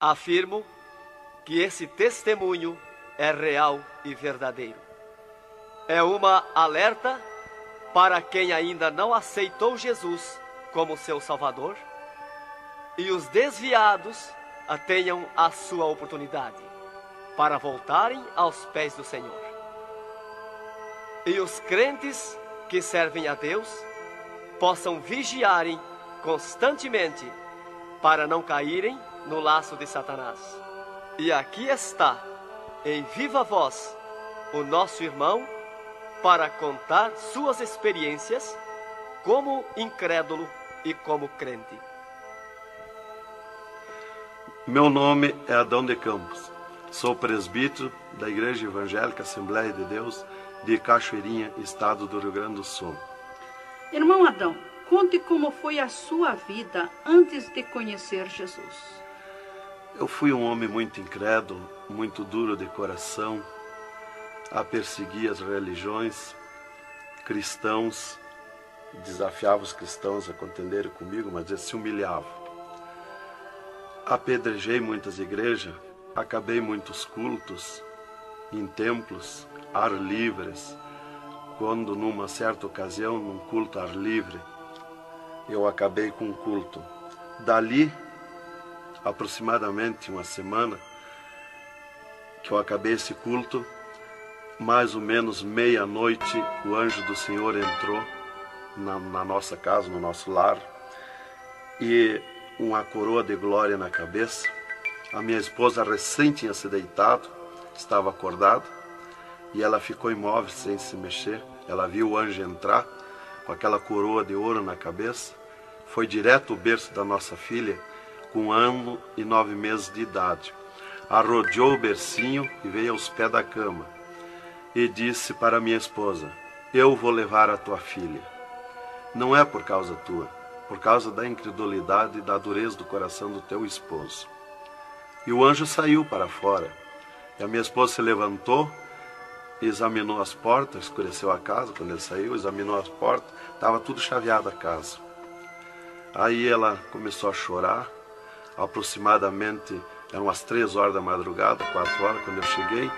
Afirmo que esse testemunho é real e verdadeiro. É uma alerta para quem ainda não aceitou Jesus como seu Salvador, e os desviados tenham a sua oportunidade para voltarem aos pés do Senhor. E os crentes que servem a Deus possam vigiarem constantemente para não caírem no laço de Satanás. E aqui está, em viva voz, o nosso irmão para contar suas experiências como incrédulo e como crente. Meu nome é Adão de Campos. Sou presbítero da Igreja Evangélica Assembleia de Deus de Cachoeirinha, estado do Rio Grande do Sul. Irmão Adão, conte como foi a sua vida antes de conhecer Jesus. Eu fui um homem muito incrédulo, muito duro de coração, a perseguir as religiões, cristãos, desafiava os cristãos a contenderem comigo, mas eles se humilhavam. Apedrejei muitas igrejas, acabei muitos cultos em templos, ar livres, quando numa certa ocasião, num culto ar livre, eu acabei com um culto. Dali, aproximadamente uma semana, que eu acabei esse culto, mais ou menos meia-noite, o anjo do Senhor entrou na nossa casa, no nosso lar, e uma coroa de glória na cabeça. A minha esposa recém tinha se deitado, estava acordada, e ela ficou imóvel, sem se mexer. Ela viu o anjo entrar com aquela coroa de ouro na cabeça, foi direto ao berço da nossa filha, com 1 ano e 9 meses de idade. Arrodeou o bercinho e veio aos pés da cama, e disse para minha esposa: eu vou levar a tua filha. Não é por causa tua, por causa da incredulidade e da dureza do coração do teu esposo. E o anjo saiu para fora. E a minha esposa se levantou, examinou as portas, escureceu a casa quando ele saiu, examinou as portas, estava tudo chaveado a casa. Aí ela começou a chorar, aproximadamente, eram umas 3 horas da madrugada, 4 horas, quando eu cheguei.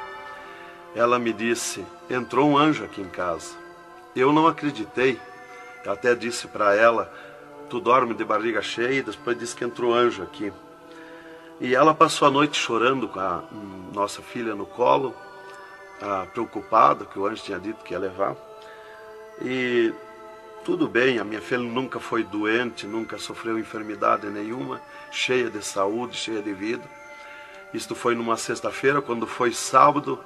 Ela me disse: entrou um anjo aqui em casa. Eu não acreditei, eu até disse para ela: tu dorme de barriga cheia, e depois disse que entrou anjo aqui. E ela passou a noite chorando com a nossa filha no colo, preocupada, que o anjo tinha dito que ia levar. E tudo bem, a minha filha nunca foi doente, nunca sofreu enfermidade nenhuma, cheia de saúde, cheia de vida. Isto foi numa sexta-feira. Quando foi sábado,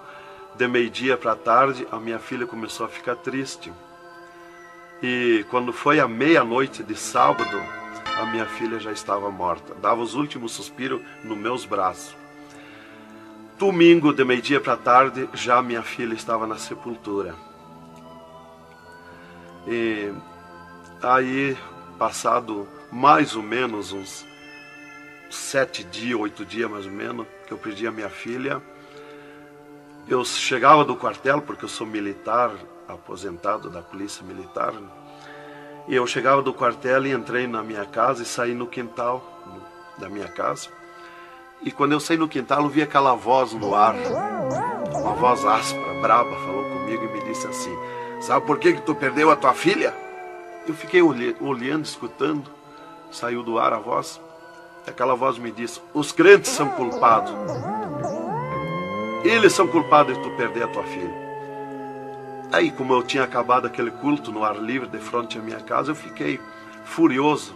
de meio-dia para tarde, a minha filha começou a ficar triste. E quando foi à meia-noite de sábado, a minha filha já estava morta. Dava os últimos suspiros nos meus braços. Domingo, de meio-dia para tarde, já minha filha estava na sepultura. E aí, passado mais ou menos uns 7 dias, 8 dias mais ou menos, que eu perdi a minha filha, eu chegava do quartel, porque eu sou militar, aposentado da polícia militar, e eu chegava do quartel e entrei na minha casa e saí no quintal da minha casa. E quando eu saí no quintal, eu vi aquela voz no ar, uma voz áspera, braba, falou comigo e me disse assim: sabe por que tu perdeu a tua filha? Eu fiquei olhando, escutando, saiu do ar a voz, e aquela voz me disse: os crentes são culpados. Eles são culpados de tu perder a tua filha. Aí, como eu tinha acabado aquele culto no ar livre de frente à minha casa, eu fiquei furioso.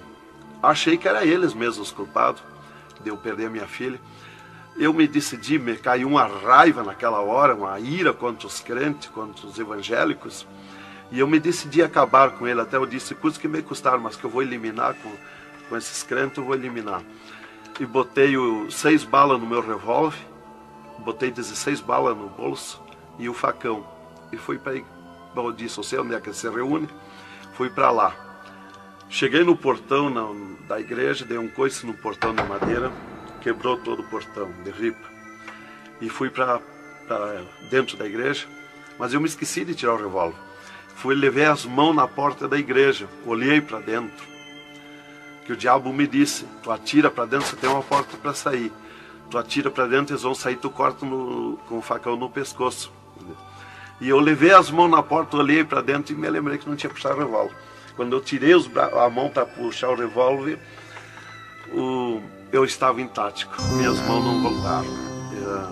Achei que era eles mesmos os culpados de eu perder a minha filha. Eu me decidi, me caiu uma raiva naquela hora, uma ira contra os crentes, contra os evangélicos. E eu me decidi acabar com ele. Até eu disse: custa que me custar, mas que eu vou eliminar com esses crentes, eu vou eliminar. E botei 6 balas no meu revólver, botei 16 balas no bolso e o facão. E fui para, eu disse, eu sei onde é que se reúne, fui para lá. Cheguei no portão da igreja, dei um coice no portão de madeira, quebrou todo o portão de ripa. E fui para dentro da igreja, mas eu me esqueci de tirar o revólver. Levei as mãos na porta da igreja, olhei para dentro, que o diabo me disse: tu atira para dentro, você tem uma porta para sair. tu atira para dentro, eles vão sair, tu corta com o facão no pescoço. E eu levei as mãos na porta, olhei para dentro e me lembrei que não tinha puxado o revólver. Quando eu tirei a mão para puxar o revólver, eu estava intático, minhas mãos não voltaram.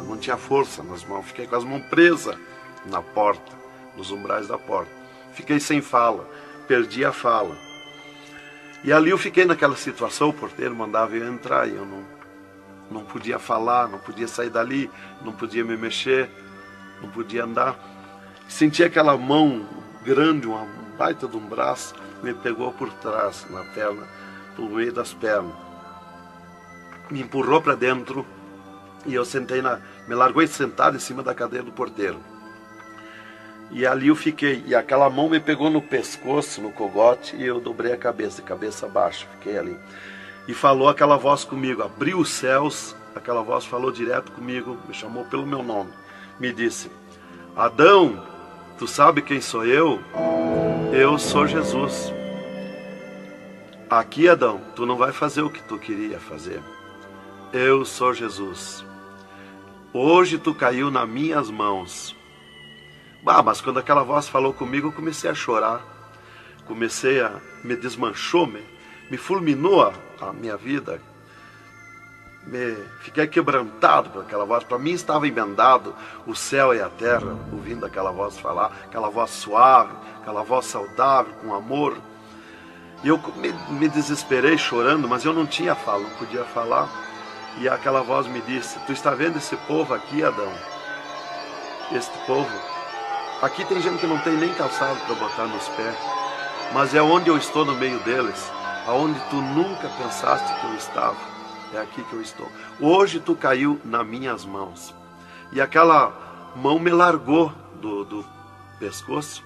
Não tinha força nas mãos, fiquei com as mãos presas na porta, nos umbrais da porta. Fiquei sem fala, perdi a fala. E ali eu fiquei naquela situação, o porteiro mandava eu entrar e eu não podia falar, não podia sair dali, não podia me mexer, não podia andar. Senti aquela mão grande, uma baita de um braço, me pegou por trás, na perna, pelo meio das pernas. Me empurrou para dentro e eu me largou sentado em cima da cadeira do porteiro. E ali eu fiquei, e aquela mão me pegou no pescoço, no cogote, e eu dobrei a cabeça baixa, fiquei ali. E falou aquela voz comigo, abriu os céus, aquela voz falou direto comigo, me chamou pelo meu nome, me disse: Adão, tu sabe quem sou eu? Eu sou Jesus. Aqui, Adão, tu não vai fazer o que tu queria fazer. Eu sou Jesus. Hoje tu caiu nas minhas mãos. Mas quando aquela voz falou comigo, eu comecei a chorar. Me desmanchou, me fulminou a minha vida. Fiquei quebrantado por aquela voz. Para mim estava emendado o céu e a terra, ouvindo aquela voz falar, aquela voz suave, aquela voz saudável, com amor. E eu me desesperei chorando, mas eu não tinha fala, não podia falar. E aquela voz me disse: tu está vendo esse povo aqui, Adão? Este povo, aqui tem gente que não tem nem calçado para botar nos pés, mas é onde eu estou no meio deles, aonde tu nunca pensaste que eu estava, é aqui que eu estou. Hoje tu caiu nas minhas mãos. E aquela mão me largou do pescoço,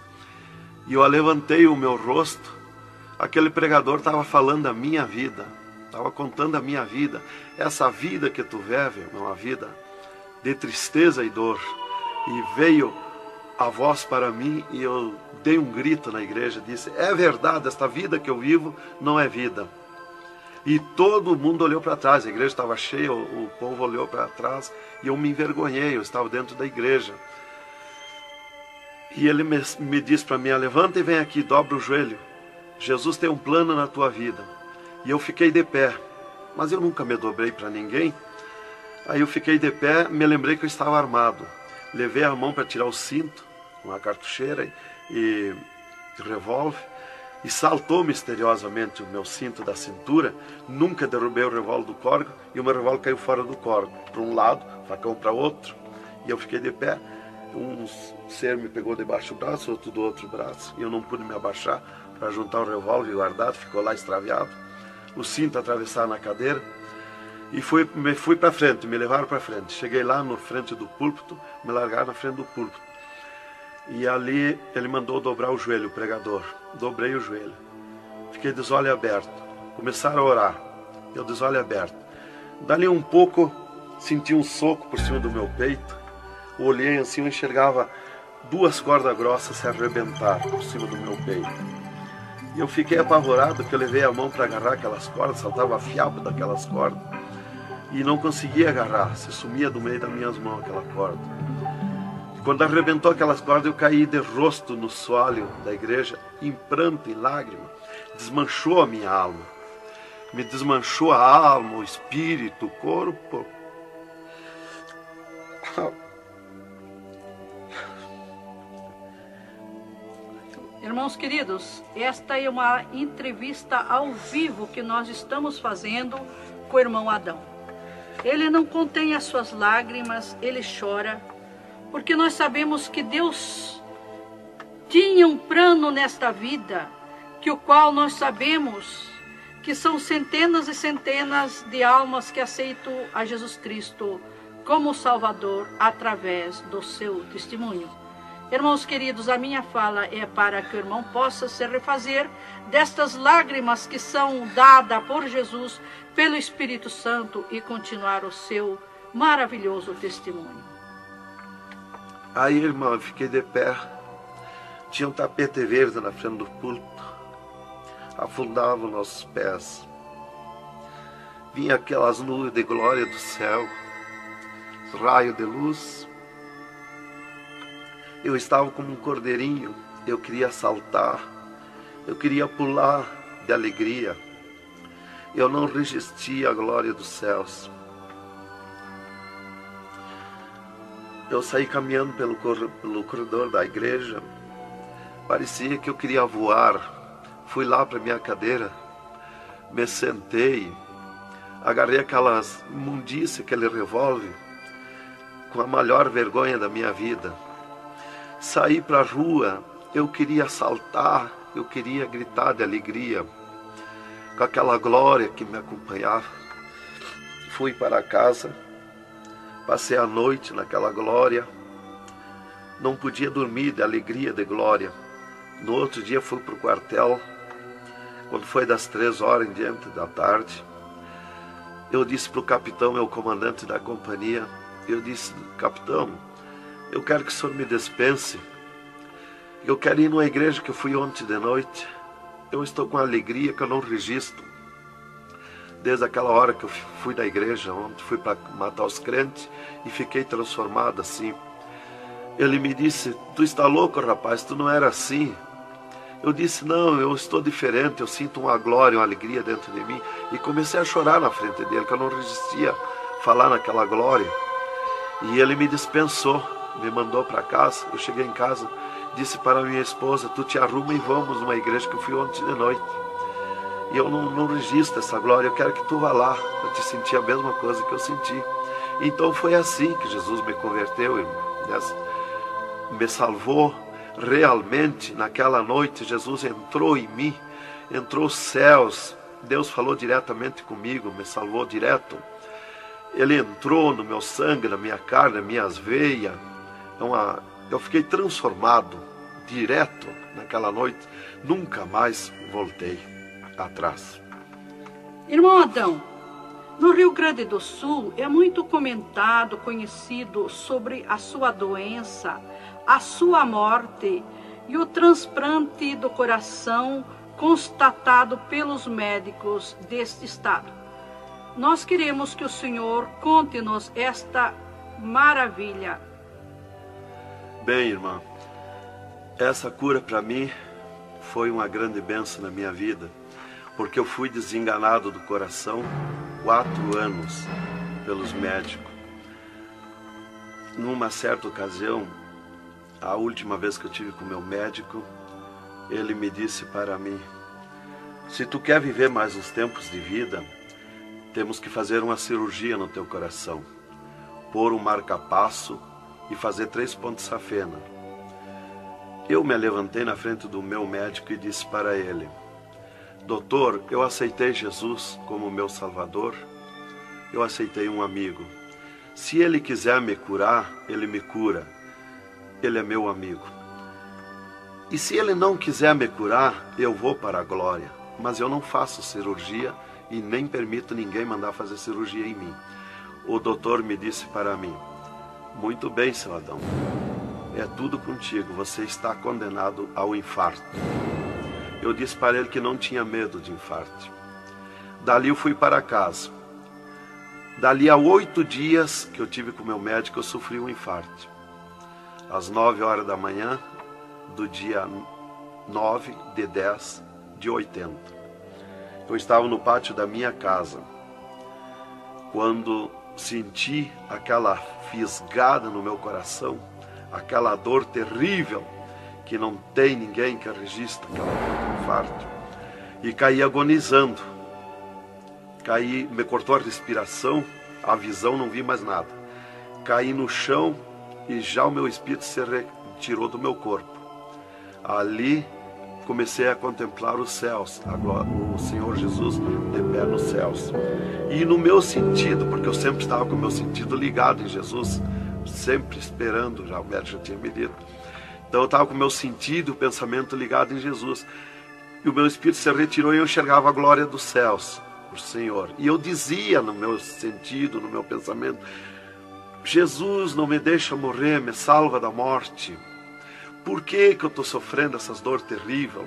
e eu levantei o meu rosto. Aquele pregador estava falando da minha vida, estava contando a minha vida. Essa vida que tu vive é uma vida de tristeza e dor. E veio a voz para mim e eu dei um grito na igreja, disse: é verdade, esta vida que eu vivo não é vida. E todo mundo olhou para trás, a igreja estava cheia, o povo olhou para trás e eu me envergonhei, eu estava dentro da igreja. E ele me disse para mim: levanta e vem aqui, dobra o joelho. Jesus tem um plano na tua vida. E eu fiquei de pé, mas eu nunca me dobrei para ninguém. Aí eu fiquei de pé, me lembrei que eu estava armado. Levei a mão para tirar o cinto, uma cartucheira e revólver, e saltou misteriosamente o meu cinto da cintura. Nunca derrubei o revólver do corgo, e o meu revólver caiu fora do corgo, para um lado, facão para outro, e eu fiquei de pé. Um ser me pegou debaixo do braço, outro do outro braço, e eu não pude me abaixar para juntar o revólver e guardado, ficou lá extraviado. O cinto atravessado na cadeira, e fui para frente, me levaram para frente. Cheguei lá na frente do púlpito, me largaram na frente do púlpito. E ali ele mandou dobrar o joelho, o pregador. Dobrei o joelho. Fiquei de olhos abertos. Começaram a orar. Eu de olhos abertos. Dali um pouco, senti um soco por cima do meu peito. Olhei assim, eu enxergava duas cordas grossas se arrebentar por cima do meu peito. E eu fiquei apavorado, porque eu levei a mão para agarrar aquelas cordas, saltava fiapo daquelas cordas. E não conseguia agarrar, se sumia do meio das minhas mãos aquela corda. Quando arrebentou aquelas cordas, eu caí de rosto no soalho da igreja, em pranto, em lágrima. Desmanchou a minha alma. Me desmanchou a alma, o espírito, o corpo. Irmãos queridos, esta é uma entrevista ao vivo que nós estamos fazendo com o irmão Adão. Ele não contém as suas lágrimas, ele chora, porque nós sabemos que Deus tinha um plano nesta vida, que o qual nós sabemos que são centenas e centenas de almas que aceitam a Jesus Cristo como Salvador através do seu testemunho. Irmãos queridos, a minha fala é para que o irmão possa se refazer destas lágrimas que são dadas por Jesus, pelo Espírito Santo, e continuar o seu maravilhoso testemunho. Aí, irmão, eu fiquei de pé. Tinha um tapete verde na frente do púlpito. Afundava os nossos pés. Vinha aquelas nuvens de glória do céu. raio de luz. Eu estava como um cordeirinho, eu queria saltar, eu queria pular de alegria. Eu não resistia à glória dos céus. Eu saí caminhando pelo corredor da igreja, parecia que eu queria voar. Fui lá para minha cadeira, me sentei, agarrei aquelas imundícias, aquele revólver, com a maior vergonha da minha vida. Saí para a rua, eu queria saltar, eu queria gritar de alegria, com aquela glória que me acompanhava. Fui para casa, passei a noite naquela glória, não podia dormir de alegria, de glória. No outro dia fui para o quartel, quando foi das 3 horas em diante da tarde, eu disse para o capitão, meu comandante da companhia, eu disse: capitão, eu quero que o senhor me dispense, eu quero ir numa igreja que eu fui ontem de noite, eu estou com alegria que eu não registro. Desde aquela hora que eu fui da igreja, ontem fui para matar os crentes e fiquei transformado assim. Ele me disse: tu está louco, rapaz, tu não era assim. Eu disse: não, eu estou diferente, eu sinto uma glória, uma alegria dentro de mim. E comecei a chorar na frente dele, que eu não resistia falar naquela glória. E ele me dispensou, me mandou para casa. Eu cheguei em casa, disse para minha esposa: tu te arruma e vamos numa igreja que eu fui ontem de noite. E eu não registro essa glória, eu quero que tu vá lá, para te sentir a mesma coisa que eu senti. Então foi assim que Jesus me converteu, me salvou. Realmente, naquela noite, Jesus entrou em mim, entrou os céus, Deus falou diretamente comigo, me salvou direto. Ele entrou no meu sangue, na minha carne, nas minhas veias. Eu fiquei transformado direto naquela noite, nunca mais voltei atrás. Irmão Adão, no Rio Grande do Sul é muito comentado, conhecido sobre a sua doença, a sua morte e o transplante do coração constatado pelos médicos deste estado. Nós queremos que o Senhor conte-nos esta maravilha. Bem, irmã, essa cura para mim foi uma grande bênção na minha vida, porque eu fui desenganado do coração 4 anos pelos médicos. Numa certa ocasião, a última vez que eu tive com o meu médico, ele me disse para mim: se tu quer viver mais uns tempos de vida, temos que fazer uma cirurgia no teu coração, pôr um marca-passo e fazer 3 pontos safena. Eu me levantei na frente do meu médico e disse para ele: doutor, eu aceitei Jesus como meu salvador, eu aceitei um amigo. Se ele quiser me curar, ele me cura. Ele é meu amigo. E se ele não quiser me curar, eu vou para a glória. Mas eu não faço cirurgia e nem permito ninguém mandar fazer cirurgia em mim. O doutor me disse para mim: muito bem, seu Adão, é tudo contigo, você está condenado ao infarto. Eu disse para ele que não tinha medo de infarto. Dali eu fui para casa. Dali a 8 dias que eu tive com o meu médico, eu sofri um infarto. Às 9 horas da manhã do dia 9 de 10 de 80. Eu estava no pátio da minha casa, quando senti aquela fisgada no meu coração, aquela dor terrível, que não tem ninguém que registre aquela dor de infarto, e caí agonizando. Caí, me cortou a respiração, a visão, não vi mais nada. Caí no chão e já o meu espírito se retirou do meu corpo. Ali comecei a contemplar os céus, o Senhor Jesus de pé nos céus. E no meu sentido, porque eu sempre estava com o meu sentido ligado em Jesus, sempre esperando, já o médico já tinha me dito. Então eu estava com o meu sentido, o pensamento ligado em Jesus. E o meu espírito se retirou e eu enxergava a glória dos céus, o Senhor. E eu dizia no meu sentido, no meu pensamento: Jesus, não me deixa morrer, me salva da morte. Por que eu estou sofrendo essas dores terríveis?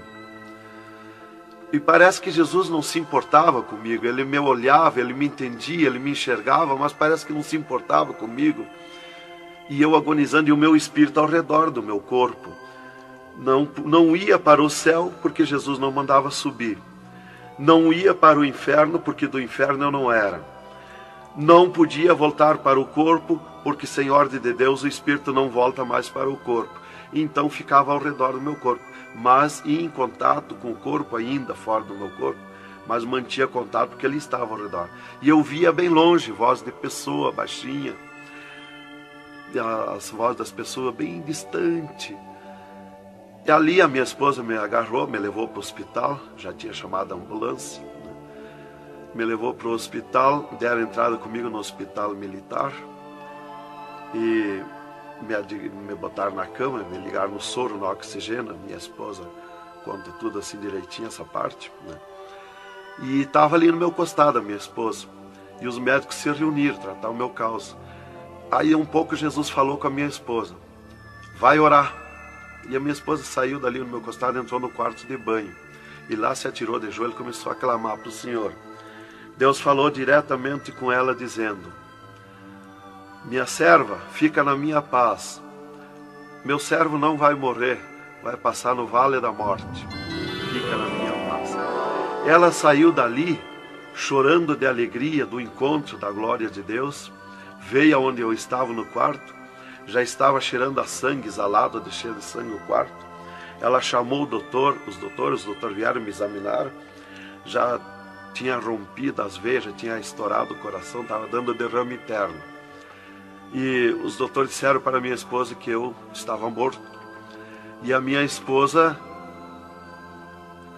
E parece que Jesus não se importava comigo. Ele me olhava, ele me entendia, ele me enxergava, mas parece que não se importava comigo. E eu agonizando, e o meu espírito ao redor do meu corpo. Não ia para o céu, porque Jesus não mandava subir. Não ia para o inferno, porque do inferno eu não era. Não podia voltar para o corpo, porque sem ordem de Deus o espírito não volta mais para o corpo. Então ficava ao redor do meu corpo, mas em contato com o corpo ainda, fora do meu corpo, mas mantinha contato porque ele estava ao redor. E eu via bem longe, voz de pessoa, baixinha, as vozes das pessoas bem distante. E ali a minha esposa me agarrou, me levou para o hospital, já tinha chamado a ambulância, né? Me levou para o hospital, deram entrada comigo no hospital militar e me botaram na cama, me ligaram no soro, no oxigênio. Minha esposa conta tudo assim direitinho, essa parte, né? E estava ali no meu costado a minha esposa, e os médicos se reuniram, tratar o meu caso. Aí um pouco Jesus falou com a minha esposa, vai orar. E a minha esposa saiu dali no meu costado, entrou no quarto de banho. E lá se atirou de joelho e começou a clamar para o Senhor. Deus falou diretamente com ela, dizendo, minha serva, fica na minha paz. Meu servo não vai morrer, vai passar no vale da morte. Fica na minha paz. Ela saiu dali, chorando de alegria do encontro da glória de Deus. Veio aonde eu estava no quarto. Já estava cheirando a sangue, exalado de cheiro de sangue no quarto. Ela chamou o doutor, os doutores vieram me examinar. Já tinha rompido as veias, já tinha estourado o coração, estava dando derrame interno. E os doutores disseram para minha esposa que eu estava morto. E a minha esposa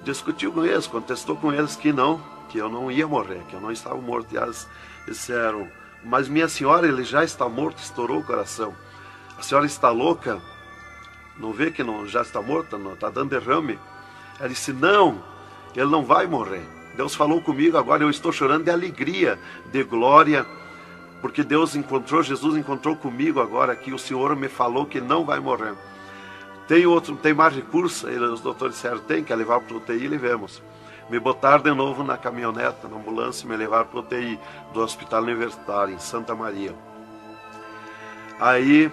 discutiu com eles, contestou com eles que eu não ia morrer, que eu não estava morto. E eles disseram, mas minha senhora, ele já está morto, estourou o coração. A senhora está louca? Não vê que não, já está morta? Não, está dando derrame? Ela disse, não, ele não vai morrer. Deus falou comigo agora, eu estou chorando de alegria, de glória, porque Jesus encontrou comigo agora aqui, o Senhor me falou que não vai morrer. Tem mais recurso? Os doutores disseram, tem, quer levar para o UTI, levemos. Me botaram de novo na caminhoneta, na ambulância, e me levaram para o UTI do Hospital Universitário, em Santa Maria. Aí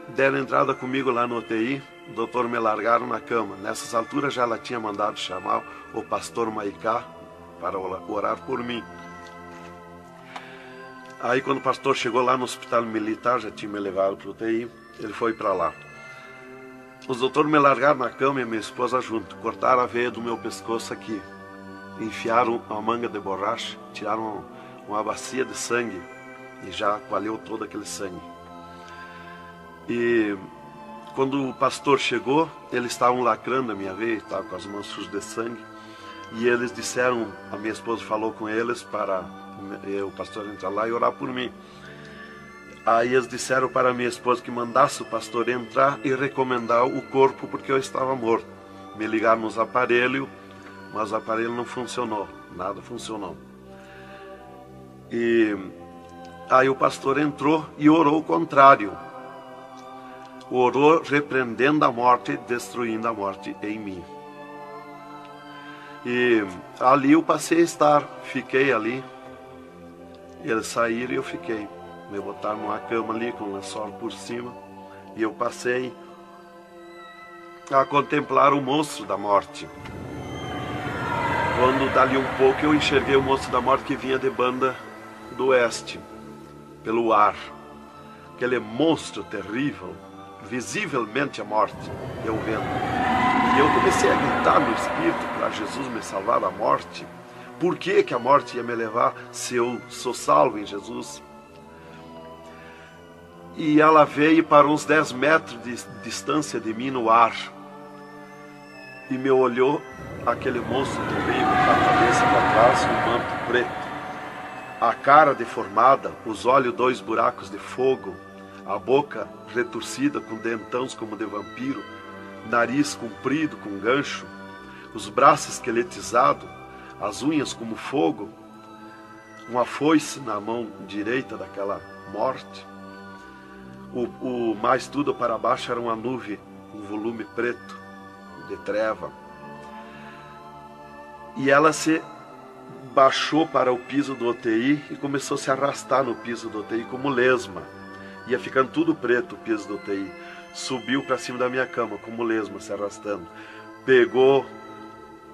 deram entrada comigo lá no UTI, o doutor me largaram na cama. Nessas alturas já ela tinha mandado chamar o pastor Maicá para orar por mim. Aí quando o pastor chegou lá no hospital militar, já tinha me levado para o UTI, ele foi para lá. Os doutores me largaram na cama e minha esposa junto, cortaram a veia do meu pescoço aqui, enfiaram uma manga de borracha, tiraram uma bacia de sangue e já coalhou todo aquele sangue. E quando o pastor chegou, eles estavam lacrando a minha veia, estavam com as mãos sujas de sangue, e eles disseram, a minha esposa falou com eles para o pastor entrar lá e orar por mim. Aí eles disseram para a minha esposa que mandasse o pastor entrar e recomendar o corpo, porque eu estava morto. Me ligaram nos aparelhos, mas o aparelho não funcionou, nada funcionou. E aí o pastor entrou e orou o contrário. Orou repreendendo a morte, destruindo a morte em mim. E ali eu passei a estar, fiquei ali. Eles saíram e eu fiquei. Me botaram numa cama ali com um lençol por cima. E eu passei a contemplar o monstro da morte. Quando dali um pouco eu enxerguei o monstro da morte que vinha de Banda do Oeste, pelo ar. Aquele monstro terrível, visivelmente a morte, eu vendo. E eu comecei a gritar no espírito para Jesus me salvar da morte. Por que que a morte ia me levar se eu sou salvo em Jesus? E ela veio para uns 10 metros de distância de mim no ar. E me olhou, aquele monstro terrível, com a cabeça para trás, um manto preto. A cara deformada, os olhos 2 buracos de fogo, a boca retorcida com dentões como de vampiro, nariz comprido com gancho, os braços esqueletizados, as unhas como fogo, uma foice na mão direita daquela morte. O mais tudo para baixo era uma nuvem, um volume preto, de treva. E ela se baixou para o piso do UTI e começou a se arrastar no piso do UTI como lesma. Ia ficando tudo preto o piso do UTI. Subiu para cima da minha cama como lesma, se arrastando. Pegou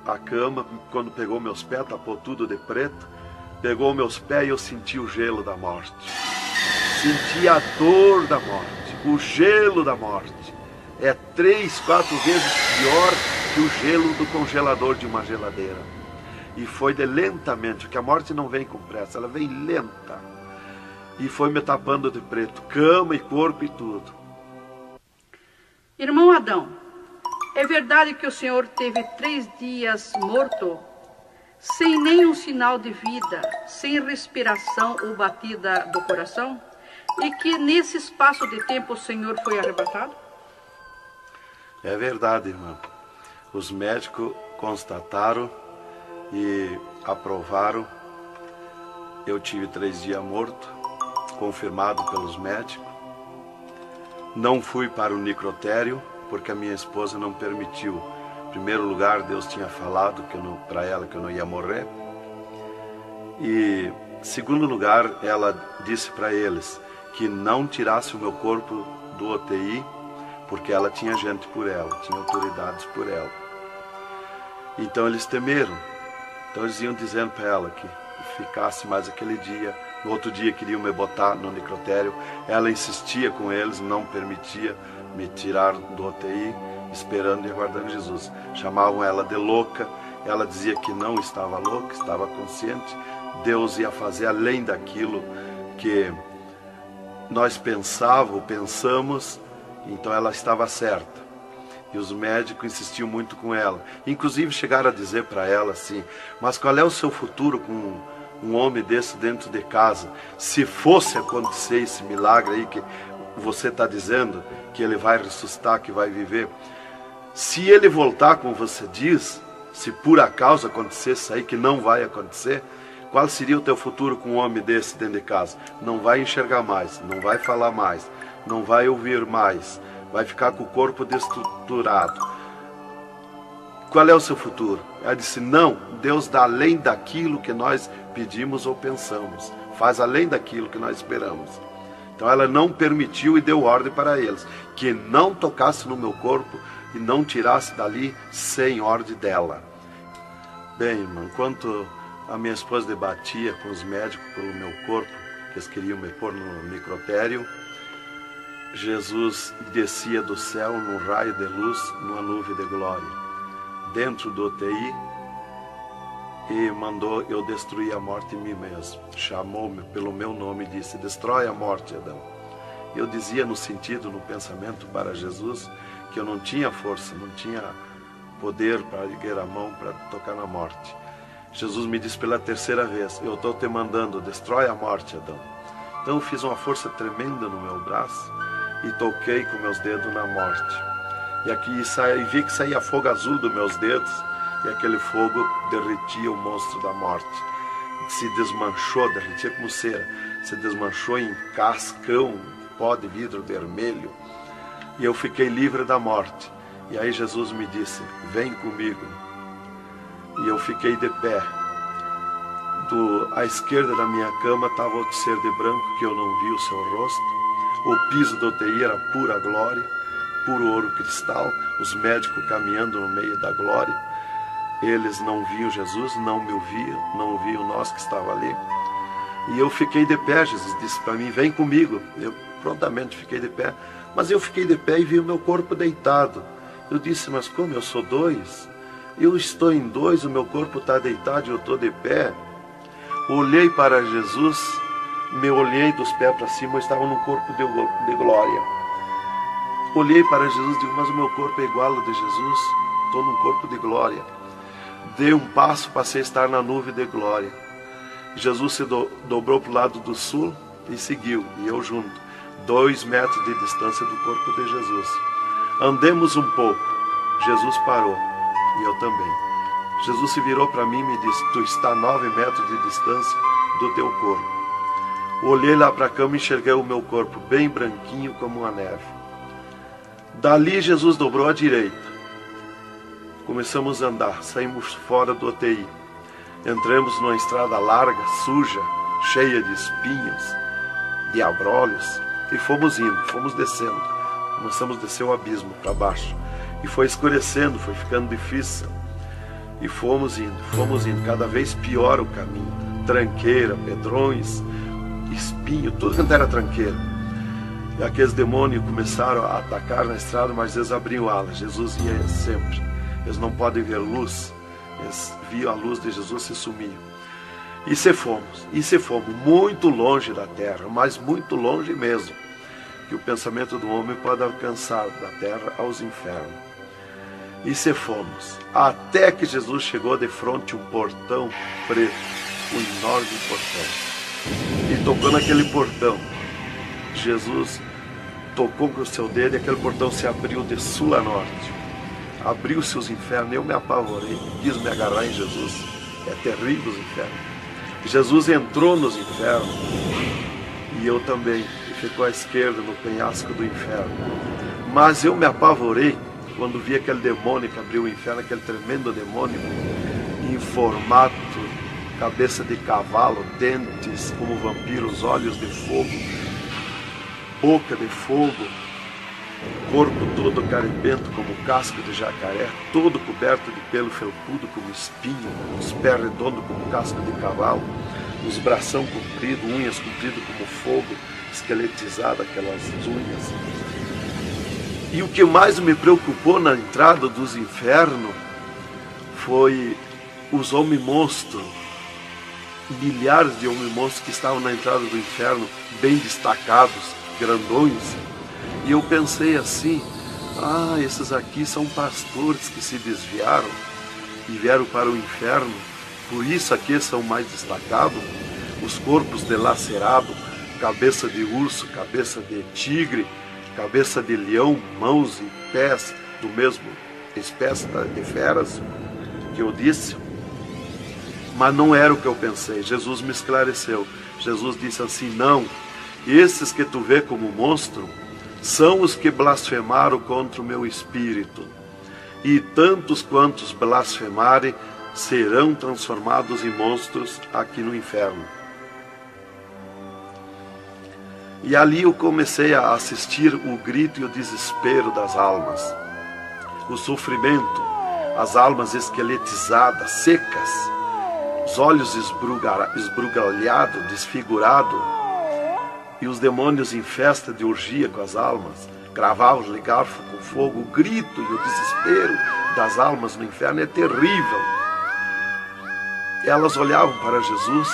a cama, quando pegou meus pés, tapou tudo de preto. Pegou meus pés e eu senti o gelo da morte. Senti a dor da morte, o gelo da morte. É 3, 4 vezes pior que o gelo do congelador de uma geladeira. E foi de lentamente, porque a morte não vem com pressa, ela vem lenta. E foi me tapando de preto, cama e corpo e tudo. Irmão Adão, é verdade que o senhor teve 3 dias morto, sem nenhum sinal de vida, sem respiração ou batida do coração? E que nesse espaço de tempo o senhor foi arrebatado? É verdade, irmão. Os médicos constataram e aprovaram. Eu tive 3 dias morto, confirmado pelos médicos. Não fui para o necrotério, porque a minha esposa não permitiu. Em primeiro lugar, Deus tinha falado para ela que eu não ia morrer. E, em segundo lugar, ela disse para eles que não tirasse o meu corpo do UTI, porque ela tinha gente por ela, tinha autoridades por ela. Então eles temeram. Então eles iam dizendo para ela que ficasse mais aquele dia. No outro dia queriam me botar no necrotério. Ela insistia com eles, não permitia me tirar do UTI, esperando e aguardando Jesus. Chamavam ela de louca. Ela dizia que não estava louca, estava consciente. Deus ia fazer além daquilo que nós pensamos, então ela estava certa. E os médicos insistiam muito com ela. Inclusive chegaram a dizer para ela assim: mas qual é o seu futuro com um homem desse dentro de casa? Se fosse acontecer esse milagre aí que você está dizendo, que ele vai ressuscitar, que vai viver, se ele voltar como você diz, se por acaso acontecesse isso aí, que não vai acontecer, qual seria o teu futuro com um homem desse dentro de casa? Não vai enxergar mais, não vai falar mais, não vai ouvir mais, vai ficar com o corpo destruturado. Qual é o seu futuro? Ela disse: não, Deus dá além daquilo que nós pedimos ou pensamos, faz além daquilo que nós esperamos. Então ela não permitiu e deu ordem para eles, que não tocasse no meu corpo e não tirasse dali sem ordem dela. Bem, irmão, enquanto a minha esposa debatia com os médicos pelo meu corpo, que eles queriam me pôr no necrotério, Jesus descia do céu num raio de luz, numa nuvem de glória, dentro do UTI, e mandou eu destruir a morte em mim mesmo. Chamou-me pelo meu nome e disse: destrói a morte, Adão. Eu dizia no sentido, no pensamento para Jesus, que eu não tinha força, não tinha poder para erguer a mão para tocar na morte. Jesus me disse pela 3ª vez: eu estou te mandando, destrói a morte, Adão. Então eu fiz uma força tremenda no meu braço e toquei com meus dedos na morte. E aqui vi que saía fogo azul dos meus dedos, e aquele fogo derretia o monstro da morte. Se desmanchou, derretia como cera, se desmanchou em cascão, pó de vidro vermelho, e eu fiquei livre da morte. E aí Jesus me disse: vem comigo. E eu fiquei de pé. À esquerda da minha cama estava outro ser de branco, que eu não vi o seu rosto. O piso do UTI era pura glória, puro ouro cristal, os médicos caminhando no meio da glória. Eles não viam Jesus, não me ouviam, não ouviam nós que estava ali. E eu fiquei de pé. Jesus disse para mim: vem comigo. Eu prontamente fiquei de pé. Mas eu fiquei de pé e vi o meu corpo deitado. Eu disse: mas como eu sou 2? Eu estou em 2, o meu corpo está deitado e eu estou de pé. Olhei para Jesus, me olhei dos pés para cima, eu estava num corpo de glória. Olhei para Jesus e digo: mas o meu corpo é igual ao de Jesus, estou num corpo de glória. Dei um passo, passei a estar na nuvem de glória. Jesus se dobrou para o lado do sul e seguiu, e eu junto, 2 metros de distância do corpo de Jesus. Andemos um pouco, Jesus parou, e eu também. Jesus se virou para mim e me disse: tu está a 9 metros de distância do teu corpo. Olhei lá para a cama e enxerguei o meu corpo bem branquinho como uma neve. Dali Jesus dobrou à direita. Começamos a andar, saímos fora do UTI. Entramos numa estrada larga, suja, cheia de espinhos, de abrolhos, e fomos indo, fomos descendo. Começamos a descer o abismo para baixo. E foi escurecendo, foi ficando difícil. E fomos indo, cada vez pior o caminho. Tranqueira, pedrões, espinho, tudo quanto era tranqueira. E aqueles demônios começaram a atacar na estrada, mas eles abriam alas. Jesus ia sempre. Eles não podem ver luz. Eles viam a luz de Jesus e sumiam. E se fomos muito longe da terra, mas muito longe mesmo, que o pensamento do homem pode alcançar da terra aos infernos. E se fomos, até que Jesus chegou de frente a um portão preto, um enorme portão. E tocou naquele portão. Jesus tocou com o seu dedo e aquele portão se abriu de sul a norte. Abriu-se os infernos, eu me apavorei, quis me agarrar em Jesus. É terrível os infernos. Jesus entrou nos infernos e eu também, e ficou à esquerda no penhasco do inferno. Mas eu me apavorei quando vi aquele demônio que abriu o inferno, aquele tremendo demônio, em formato, cabeça de cavalo, dentes como vampiros, olhos de fogo, boca de fogo, corpo todo carimbento como casco de jacaré, todo coberto de pelo felpudo como espinho, os pés redondos como casco de cavalo, os bração compridos, unhas compridas como fogo, esqueletizado aquelas unhas. E o que mais me preocupou na entrada dos infernos foi os homens-monstros, milhares de homens-monstros que estavam na entrada do inferno, bem destacados, grandões. E eu pensei assim, esses aqui são pastores que se desviaram e vieram para o inferno, por isso aqui são mais destacados, os corpos dilacerados, cabeça de urso, cabeça de tigre, cabeça de leão, mãos e pés do mesmo espécie de feras que eu disse. Mas não era o que eu pensei. Jesus me esclareceu. Jesus disse assim, não, esses que tu vê como monstro são os que blasfemaram contra o meu espírito, e tantos quantos blasfemarem serão transformados em monstros aqui no inferno. E ali eu comecei a assistir o grito e o desespero das almas, o sofrimento, as almas esqueletizadas, secas, os olhos esbugalhados, desfigurados, e os demônios em festa de orgia com as almas, cravavam-lhe garfo com fogo. O grito e o desespero das almas no inferno é terrível. Elas olhavam para Jesus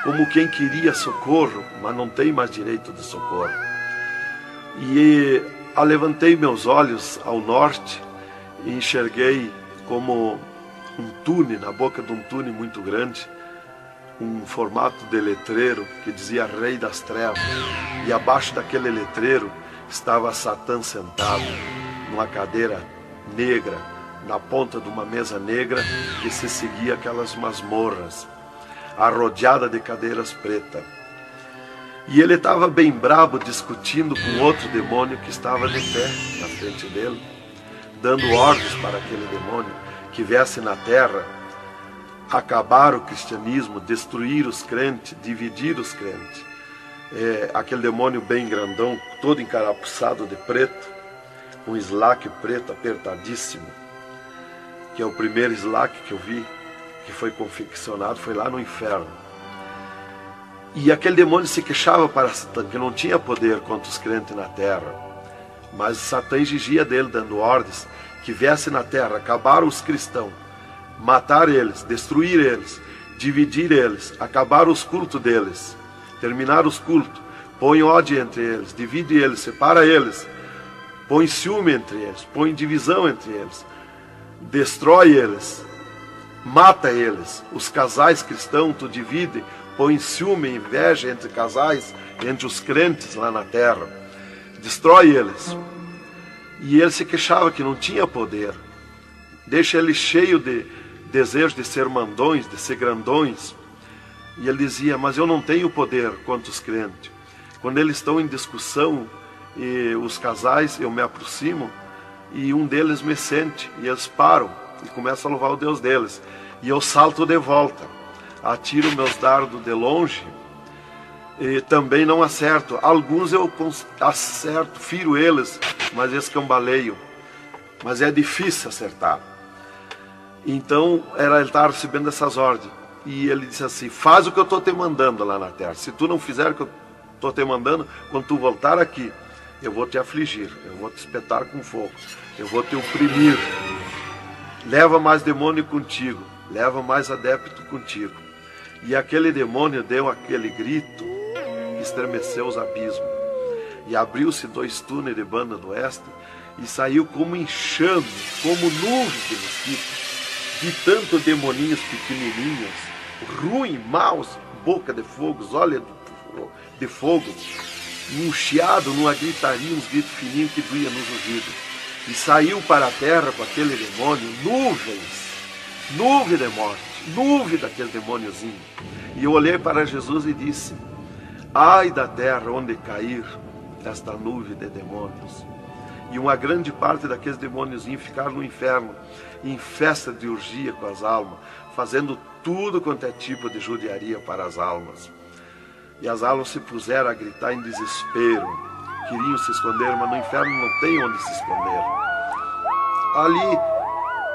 como quem queria socorro, mas não tem mais direito de socorro. E levantei meus olhos ao norte e enxerguei como um túnel, na boca de um túnel muito grande, um formato de letreiro que dizia Rei das Trevas. E abaixo daquele letreiro estava Satã sentado numa cadeira negra, na ponta de uma mesa negra que se seguia aquelas masmorras, arrodeada de cadeiras pretas. E ele estava bem bravo, discutindo com outro demônio que estava de pé na frente dele, dando ordens para aquele demônio que viesse na terra acabar o cristianismo, destruir os crentes, dividir os crentes. Aquele demônio bem grandão, todo encarapuçado de preto, um slack preto apertadíssimo, que é o primeiro slack que eu vi, que foi confeccionado, foi lá no inferno. E aquele demônio se queixava para Satã, que não tinha poder contra os crentes na terra. Mas Satã exigia dele, dando ordens, que viesse na terra, acabar os cristãos, matar eles, destruir eles, dividir eles, acabar os cultos deles, terminar os cultos, põe ódio entre eles, divide eles, separa eles, põe ciúme entre eles, põe divisão entre eles, destrói eles, mata eles. Os casais cristãos tu divide, põe ciúme e inveja entre casais, entre os crentes lá na terra, destrói eles. E ele se queixava que não tinha poder, deixa ele cheio de desejo de ser mandões, de ser grandões. E ele dizia, mas eu não tenho poder contra os crentes. Quando eles estão em discussão, e os casais, eu me aproximo, e um deles me sente, e eles param. e começam a louvar o Deus deles. E eu salto de volta, atiro meus dardos de longe e também não acerto. Alguns eu acerto, firo eles, mas escambaleio. Mas é difícil acertar. Então ele estava recebendo essas ordens. E ele disse assim: faz o que eu estou te mandando lá na terra. Se tu não fizer o que eu estou te mandando, quando tu voltar aqui, eu vou te afligir, eu vou te espetar com fogo, eu vou te oprimir. Leva mais demônio contigo, leva mais adepto contigo. E aquele demônio deu aquele grito que estremeceu os abismos. E abriu-se 2 túneis de banda do oeste e saiu como enxame, como nuvem de mosquitos, de tanto demoninhos pequenininhos, ruim, maus, boca de fogo, olhos de fogo, um chiado, numa gritaria, uns gritos fininhos que doía nos ouvidos. E saiu para a terra com aquele demônio, nuvem de morte, nuvem daquele demôniozinho. E eu olhei para Jesus e disse: ai da terra onde cair esta nuvem de demônios. E uma grande parte daqueles demôniozinhos ficaram no inferno, em festa de orgia com as almas, fazendo tudo quanto é tipo de judiaria para as almas. E as almas se puseram a gritar em desespero, queriam se esconder, mas no inferno não tem onde se esconder. Ali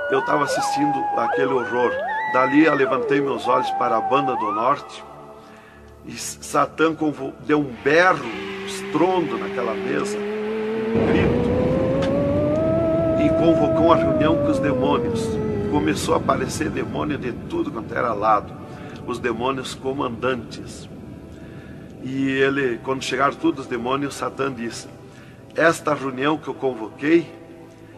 eu estava assistindo aquele horror. Dali eu levantei meus olhos para a banda do norte e Satã deu um berro, um estrondo naquela mesa, um grito, e convocou uma reunião com os demônios. Começou a aparecer demônio de tudo quanto era lado, os demônios comandantes. E ele, quando chegaram todos os demônios, Satã disse: esta reunião que eu convoquei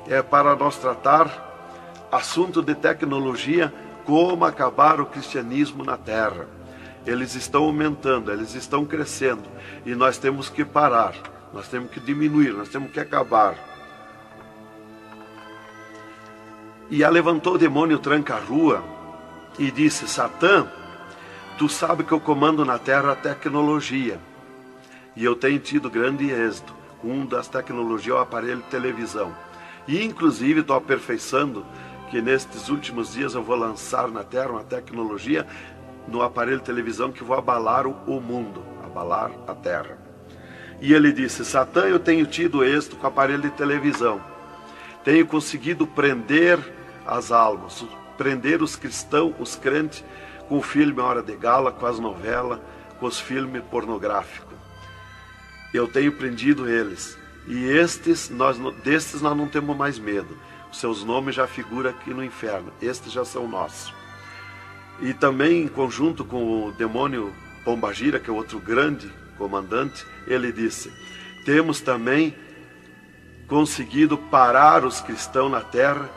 é para nós tratar assunto de tecnologia, como acabar o cristianismo na terra. Eles estão aumentando, eles estão crescendo, e nós temos que parar, nós temos que diminuir, nós temos que acabar. E levantou o demônio tranca-rua e disse: Satã, tu sabe que eu comando na terra a tecnologia, e eu tenho tido grande êxito com uma das tecnologias, o aparelho de televisão. E inclusive estou aperfeiçoando que nestes últimos dias eu vou lançar na terra uma tecnologia no aparelho de televisão que vou abalar o mundo, abalar a terra. E ele disse: Satã, eu tenho tido êxito com o aparelho de televisão, tenho conseguido prender as almas, prender os cristãos, os crentes, com o filme Hora de Gala, com as novelas, com os filmes pornográficos. Eu tenho prendido eles. E destes nós não temos mais medo. Os seus nomes já figuram aqui no inferno. Estes já são nossos. E também, em conjunto com o demônio Pombagira, que é outro grande comandante, ele disse: temos também conseguido parar os cristãos na terra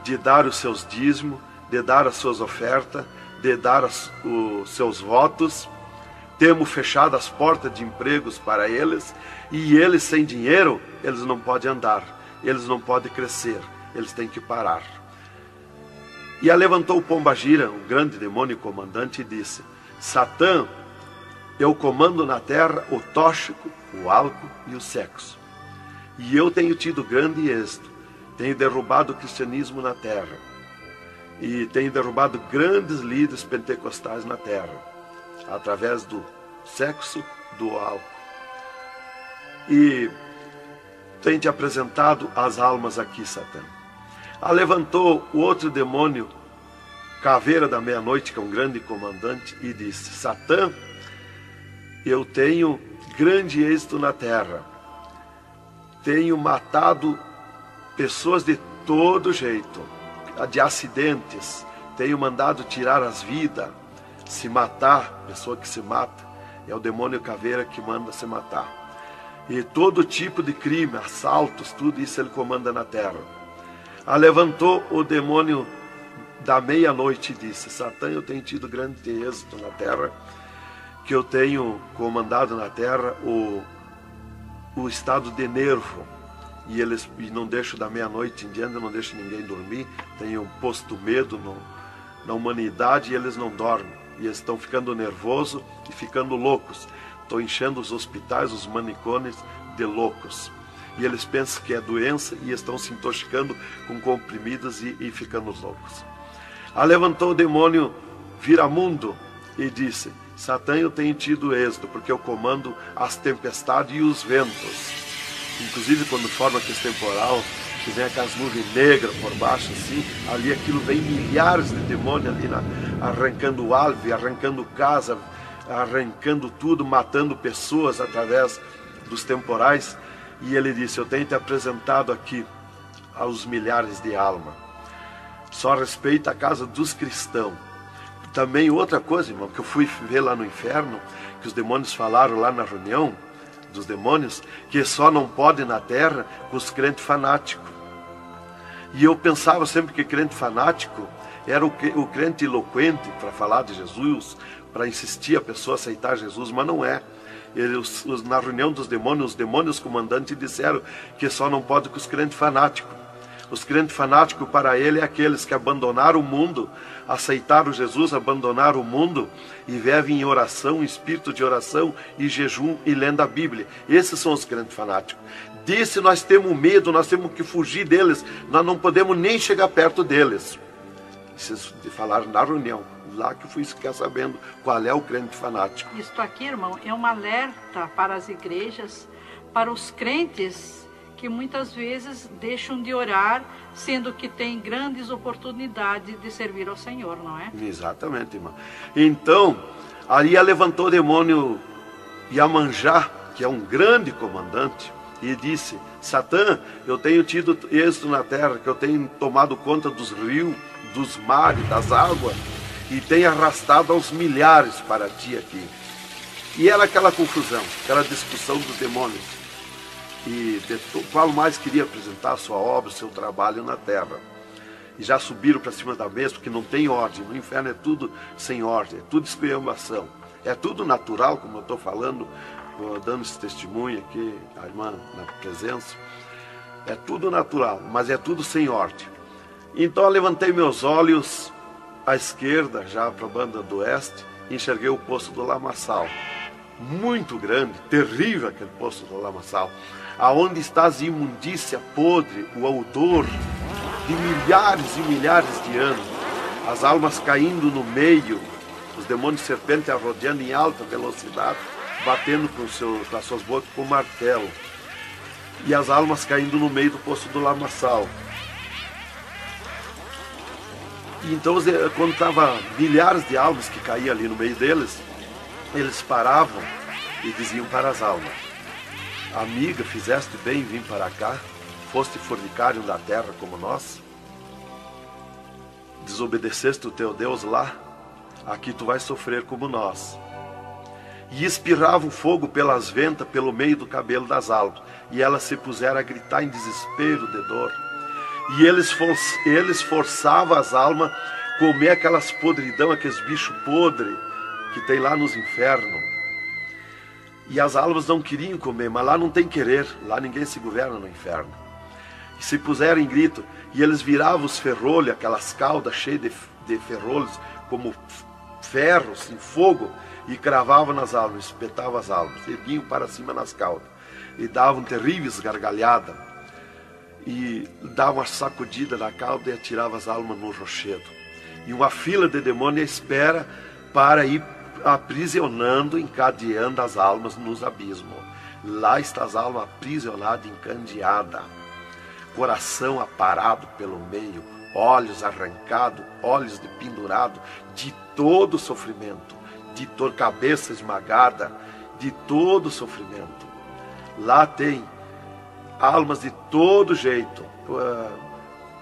de dar os seus dízimos, de dar as suas ofertas, de dar os seus votos. Temos fechado as portas de empregos para eles, e eles sem dinheiro, eles não podem andar, eles não podem crescer, eles têm que parar. E levantou o Pombagira, o grande demônio comandante, e disse: Satã, eu comando na terra o tóxico, o álcool e o sexo. E eu tenho tido grande êxito, tenho derrubado o cristianismo na terra, e tenho derrubado grandes líderes pentecostais na terra, através do sexo, do álcool. E tenho te apresentado as almas aqui, Satã. Levantou o outro demônio, Caveira da Meia-Noite, que é um grande comandante, e disse: Satã, eu tenho grande êxito na terra, tenho matado pessoas de todo jeito, de acidentes, tenho mandado tirar as vidas, se matar, pessoa que se mata, é o demônio Caveira que manda se matar. E todo tipo de crime, assaltos, tudo isso ele comanda na terra. Levantou o demônio da Meia-Noite e disse: Satã, eu tenho tido grande êxito na terra, que eu tenho comandado na terra o estado de nervo, e não deixo da meia-noite em diante, não deixo ninguém dormir, tenho posto medo na humanidade, e eles não dormem, e eles estão ficando nervosos e ficando loucos. Estou enchendo os hospitais, os manicômios de loucos. e eles pensam que é doença e estão se intoxicando com comprimidos e ficando loucos. Levantou o demônio Viramundo e disse: Satã, eu tenho tido êxito, porque eu comando as tempestades e os ventos. Inclusive quando forma aquele temporal, que vem aquelas nuvens negras por baixo assim, ali aquilo vem milhares de demônios ali arrancando árvore, arrancando casa, arrancando tudo, matando pessoas através dos temporais. E ele disse: eu tenho te apresentado aqui aos milhares de almas. Só respeita a casa dos cristãos. Também outra coisa, irmão, que eu fui ver lá no inferno, que os demônios falaram lá na reunião dos demônios, que só não pode na terra com os crentes fanáticos. E eu pensava sempre que crente fanático era o crente eloquente para falar de Jesus, para insistir a pessoa a aceitar Jesus, mas não é. Na reunião dos demônios, os demônios comandantes disseram que só não pode com os crentes fanáticos. Os crentes fanáticos para ele é aqueles que abandonaram o mundo, aceitaram Jesus, abandonaram o mundo e vivem em oração, em espírito de oração e jejum e lendo a Bíblia. Esses são os crentes fanáticos. Disse: nós temos medo, nós temos que fugir deles, nós não podemos nem chegar perto deles. Isso falaram na reunião, lá que eu fui ficar sabendo qual é o crente fanático. Isto aqui, irmão, é um alerta para as igrejas, para os crentes que muitas vezes deixam de orar, sendo que tem grandes oportunidades de servir ao Senhor, não é? Exatamente, irmão. Então, ali levantou o demônio Iemanjá, que é um grande comandante, e disse: Satã, eu tenho tido êxito na terra, que eu tenho tomado conta dos rios, dos mares, das águas, e tenho arrastado aos milhares para ti aqui. E era aquela confusão, aquela discussão dos demônios. E qual mais queria apresentar a sua obra, o seu trabalho na terra. E já subiram para cima da mesa, porque não tem ordem. No inferno é tudo sem ordem, é tudo esculhambação. É tudo natural, como eu estou falando, dando esse testemunho aqui, a irmã na presença. É tudo natural, mas é tudo sem ordem. Então eu levantei meus olhos à esquerda, já para a banda do oeste, e enxerguei o poço do lamaçal. Muito grande, terrível aquele poço do lamaçal, aonde está a imundícia podre, o odor de milhares e milhares de anos, as almas caindo no meio, os demônios serpentes rodeando em alta velocidade, batendo com as suas bocas com martelo, e as almas caindo no meio do poço do lamaçal. E então, quando estava milhares de almas que caíam ali no meio deles, eles paravam e diziam para as almas: amiga, fizeste bem em vir para cá? Foste fornicário da terra como nós? Desobedeceste o teu Deus lá? Aqui tu vais sofrer como nós. E espirravam fogo pelas ventas, pelo meio do cabelo das almas, e elas se puseram a gritar em desespero de dor. E eles forçavam as almas a comer aquelas podridão, aqueles bichos podres que tem lá nos infernos. E as almas não queriam comer, mas lá não tem querer, lá ninguém se governa no inferno. E se puseram em grito, e eles viravam os ferrolhos, aquelas caudas cheias de ferrolhos, como ferros em fogo, e cravavam nas almas, espetavam as almas, erguiam para cima nas caudas, e davam terríveis gargalhadas, e davam uma sacudida na cauda e atiravam as almas no rochedo. E uma fila de demônios espera para ir aprisionando, encadeando as almas nos abismos. Lá está as almas aprisionadas, encandeadas, coração aparado pelo meio, olhos arrancados, olhos de pendurado, de todo sofrimento, de cabeça esmagada, de todo sofrimento. Lá tem almas de todo jeito.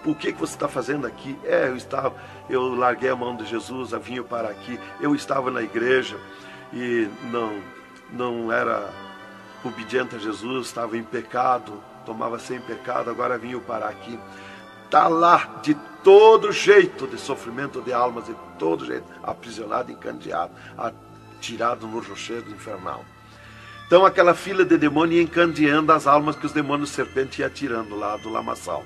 O que você está fazendo aqui? Eu larguei a mão de Jesus, vim para aqui. Eu estava na igreja e não era obediente a Jesus, estava em pecado, tomava sem pecado, agora vim para aqui. Está lá de todo jeito de sofrimento de almas, de todo jeito, aprisionado, encandeado, atirado no rochedo infernal. Então aquela fila de demônios ia encandeando as almas que os demônios serpentes iam tirando lá do lamaçal.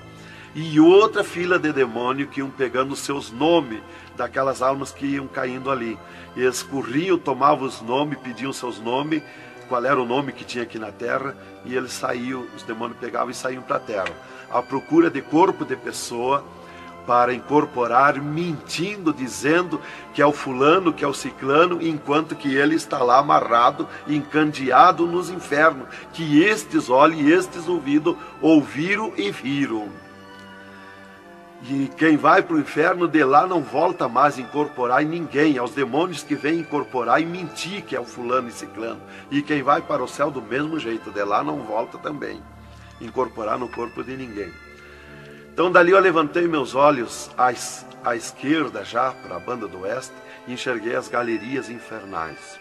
E outra fila de demônios que iam pegando os seus nomes daquelas almas que iam caindo ali. E eles corriam, tomavam os nomes, pediam seus nomes, qual era o nome que tinha aqui na terra, e eles saíam, os demônios pegavam e saíam para a terra, à procura de corpo de pessoa, para incorporar, mentindo, dizendo que é o fulano, que é o ciclano, enquanto que ele está lá amarrado, encandeado nos infernos, que estes olhos e estes ouvidos ouviram e viram. E quem vai para o inferno de lá não volta mais a incorporar em ninguém, aos demônios que vêm incorporar e mentir que é o fulano e ciclano. E quem vai para o céu do mesmo jeito, de lá não volta também, incorporar no corpo de ninguém. Então dali eu levantei meus olhos à esquerda já, para a banda do oeste, e enxerguei as galerias infernais.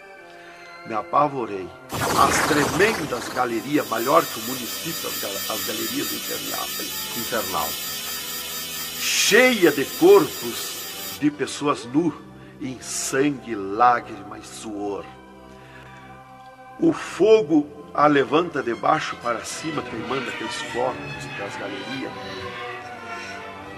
Me apavorei. As tremendas galerias, maior que o município, as galerias infernal, cheia de corpos de pessoas nu, em sangue, lágrimas, suor. O fogo a levanta de baixo para cima, queimando aqueles corpos das galerias.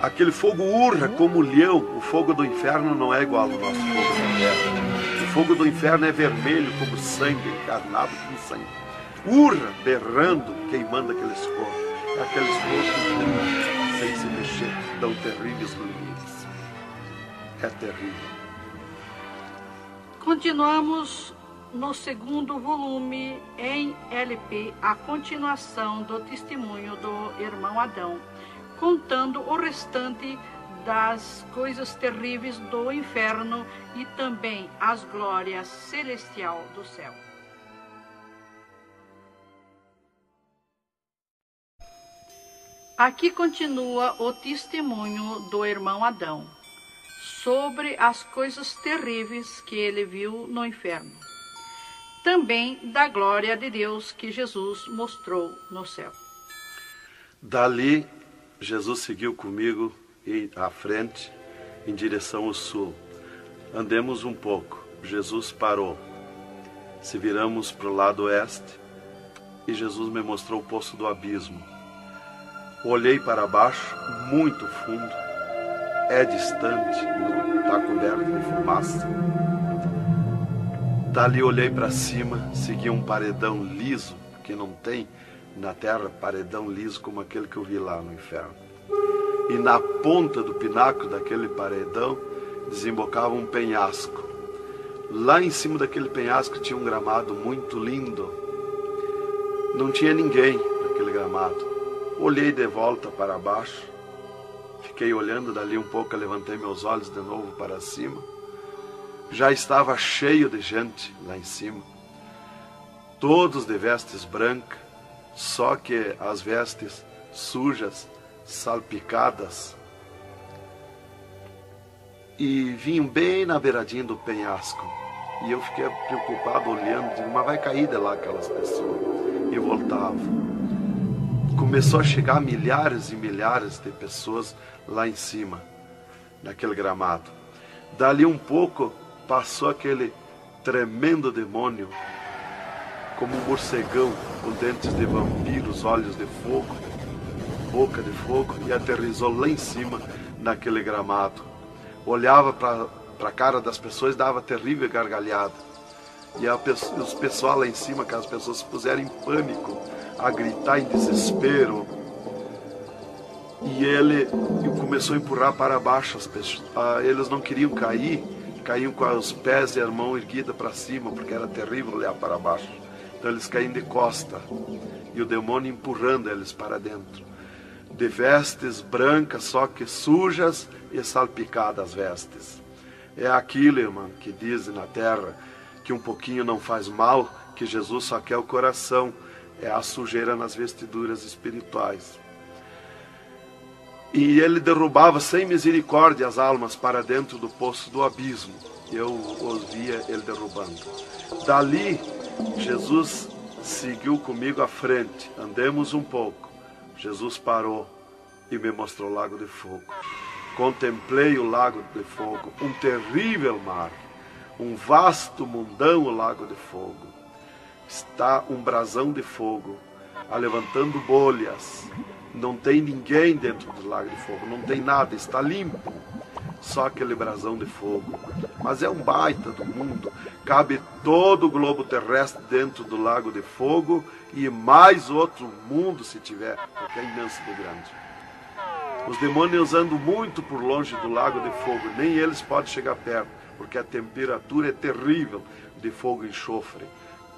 Aquele fogo urra como leão. O fogo do inferno não é igual ao nosso fogo da terra. O fogo do inferno é vermelho como sangue, encarnado como sangue. Urra, berrando, queimando aqueles corpos. Aqueles corpos sem se mexer, dão terríveis grunhidos. É terrível. Continuamos no segundo volume em LP, a continuação do testemunho do irmão Adão, contando o restante das coisas terríveis do inferno e também as glórias celestial do céu. Aqui continua o testemunho do irmão Adão sobre as coisas terríveis que ele viu no inferno, também da glória de Deus que Jesus mostrou no céu. Dali, Jesus seguiu comigo à frente, em direção ao sul. Andemos um pouco. Jesus parou. Se viramos para o lado oeste, e Jesus me mostrou o poço do abismo. Olhei para baixo, muito fundo. É distante, está coberto de fumaça. Dali olhei para cima, segui um paredão liso, que não tem na terra paredão liso como aquele que eu vi lá no inferno. E na ponta do pináculo daquele paredão desembocava um penhasco. Lá em cima daquele penhasco tinha um gramado muito lindo. Não tinha ninguém naquele gramado. Olhei de volta para baixo, fiquei olhando dali um pouco, levantei meus olhos de novo para cima. Já estava cheio de gente lá em cima, todos de vestes brancas, só que as vestes sujas, salpicadas, e vinham bem na beiradinha do penhasco. E eu fiquei preocupado olhando, digo, mas vai cair de lá aquelas pessoas. E voltava. Começou a chegar milhares e milhares de pessoas lá em cima, naquele gramado. Dali um pouco, passou aquele tremendo demônio, como um morcegão, com dentes de vampiros, olhos de fogo, boca de fogo, e aterrissou lá em cima, naquele gramado. Olhava para a cara das pessoas, dava terrível gargalhada. E os pessoal lá em cima, aquelas pessoas se puseram em pânico, a gritar em desespero. E ele começou a empurrar para baixo as pessoas. Eles não queriam cair, caíam com os pés e a mão erguida para cima, porque era terrível olhar para baixo. Então eles caíam de costa, e o demônio empurrando eles para dentro. De vestes brancas, só que sujas e salpicadas as vestes. É aquilo, irmão, que dizem na terra, que um pouquinho não faz mal, que Jesus só quer o coração. É a sujeira nas vestiduras espirituais. E ele derrubava sem misericórdia as almas para dentro do poço do abismo. Eu os via ele derrubando. Dali, Jesus seguiu comigo à frente. Andemos um pouco. Jesus parou e me mostrou o lago de fogo. Contemplei o lago de fogo, um terrível mar, um vasto mundão o lago de fogo. Está um brasão de fogo, levantando bolhas. Não tem ninguém dentro do lago de fogo, não tem nada, está limpo. só aquele brasão de fogo. Mas é um baita do mundo. Cabe todo o globo terrestre dentro do lago de fogo e mais outro mundo se tiver, porque é imenso de grande. Os demônios andam muito por longe do lago de fogo, nem eles podem chegar perto, porque a temperatura é terrível de fogo e enxofre.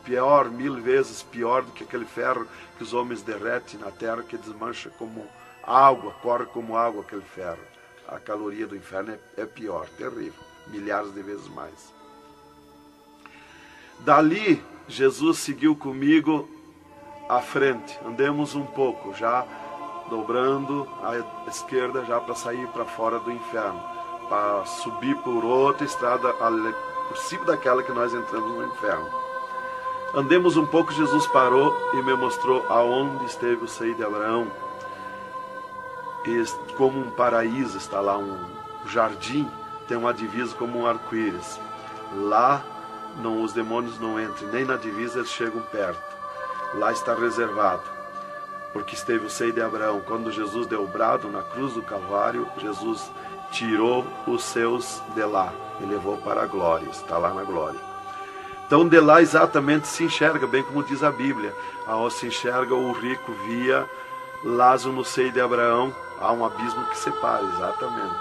Pior, 1000 vezes pior do que aquele ferro que os homens derretem na terra, que desmancha como água, corre como água aquele ferro. A caloria do inferno é pior, terrível, milhares de vezes mais. Dali, Jesus seguiu comigo à frente. Andemos um pouco, já dobrando à esquerda, já para sair para fora do inferno, para subir por outra estrada, por cima daquela que nós entramos no inferno. Andemos um pouco, Jesus parou e me mostrou aonde esteve o seio de Abraão. E como um paraíso está lá, um jardim, tem uma divisa como um arco-íris. Lá os demônios não entram, nem na divisa eles chegam perto. Lá está reservado, porque esteve o seio de Abraão. Quando Jesus deu o brado na cruz do Calvário, Jesus tirou os seus de lá e levou para a glória, está lá na glória. Então de lá exatamente se enxerga, bem como diz a Bíblia, aonde se enxerga o rico via Lázaro no seio de Abraão, há um abismo que separa, exatamente.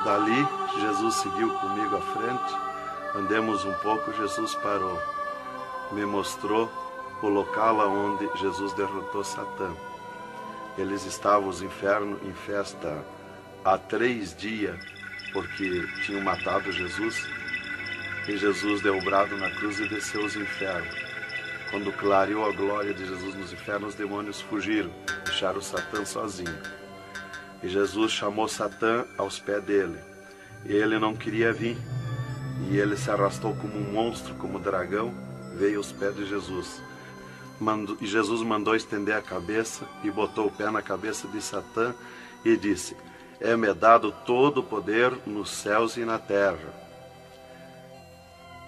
Dali Jesus seguiu comigo à frente, andemos um pouco, Jesus parou, me mostrou o local onde Jesus derrotou Satã. Eles estavam, os infernos, em festa há 3 dias, porque tinham matado Jesus, e Jesus deu o brado na cruz e desceu os infernos. Quando clareou a glória de Jesus nos infernos, os demônios fugiram, deixaram Satã sozinho. E Jesus chamou Satã aos pés dele, e ele não queria vir, e ele se arrastou como um monstro, como um dragão, veio aos pés de Jesus. E Jesus mandou estender a cabeça e botou o pé na cabeça de Satã e disse: é-me dado todo o poder nos céus e na terra.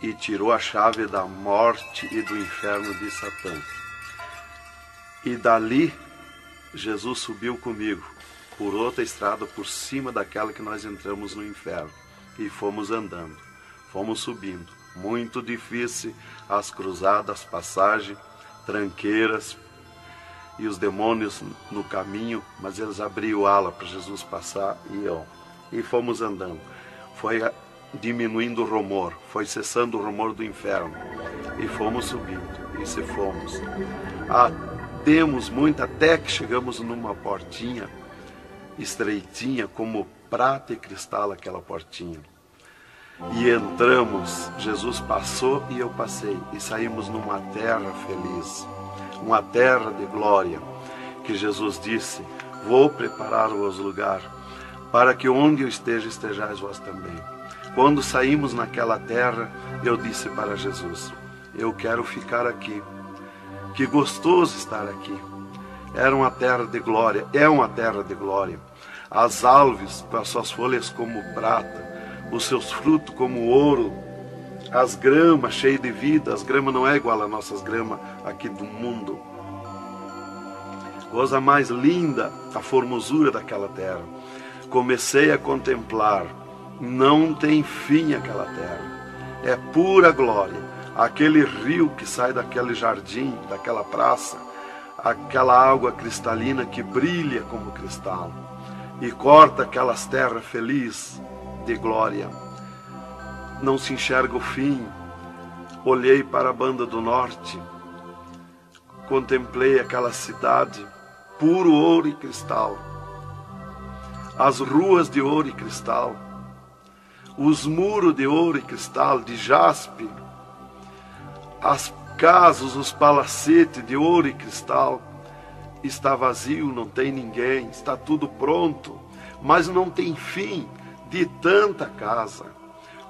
E tirou a chave da morte e do inferno de Satã. E dali Jesus subiu comigo por outra estrada por cima daquela que nós entramos no inferno, e fomos andando, fomos subindo, muito difícil as cruzadas, passagem, tranqueiras, e os demônios no caminho, mas eles abriam ala para Jesus passar, e fomos andando. Foi diminuindo o rumor, foi cessando o rumor do inferno, e fomos subindo, e se fomos. Demos muito, até que chegamos numa portinha estreitinha, como prata e cristal aquela portinha. E entramos, Jesus passou e eu passei, e saímos numa terra feliz, uma terra de glória, que Jesus disse: vou preparar-vos lugar, para que onde eu esteja, estejais vós também. Quando saímos naquela terra, eu disse para Jesus: eu quero ficar aqui, que gostoso estar aqui. Era uma terra de glória, é uma terra de glória. As árvores com as suas folhas como prata, os seus frutos como ouro, as gramas cheias de vida. As gramas não é igual às nossas gramas aqui do mundo. Coisa mais linda, a formosura daquela terra. Comecei a contemplar, não tem fim aquela terra, é pura glória. Aquele rio que sai daquele jardim, daquela praça, aquela água cristalina que brilha como cristal e corta aquelas terras felizes de glória. Não se enxerga o fim. Olhei para a banda do norte, contemplei aquela cidade, puro ouro e cristal, as ruas de ouro e cristal, os muros de ouro e cristal, de jaspe, as casas, os palacetes de ouro e cristal. Está vazio, não tem ninguém, está tudo pronto, mas não tem fim de tanta casa.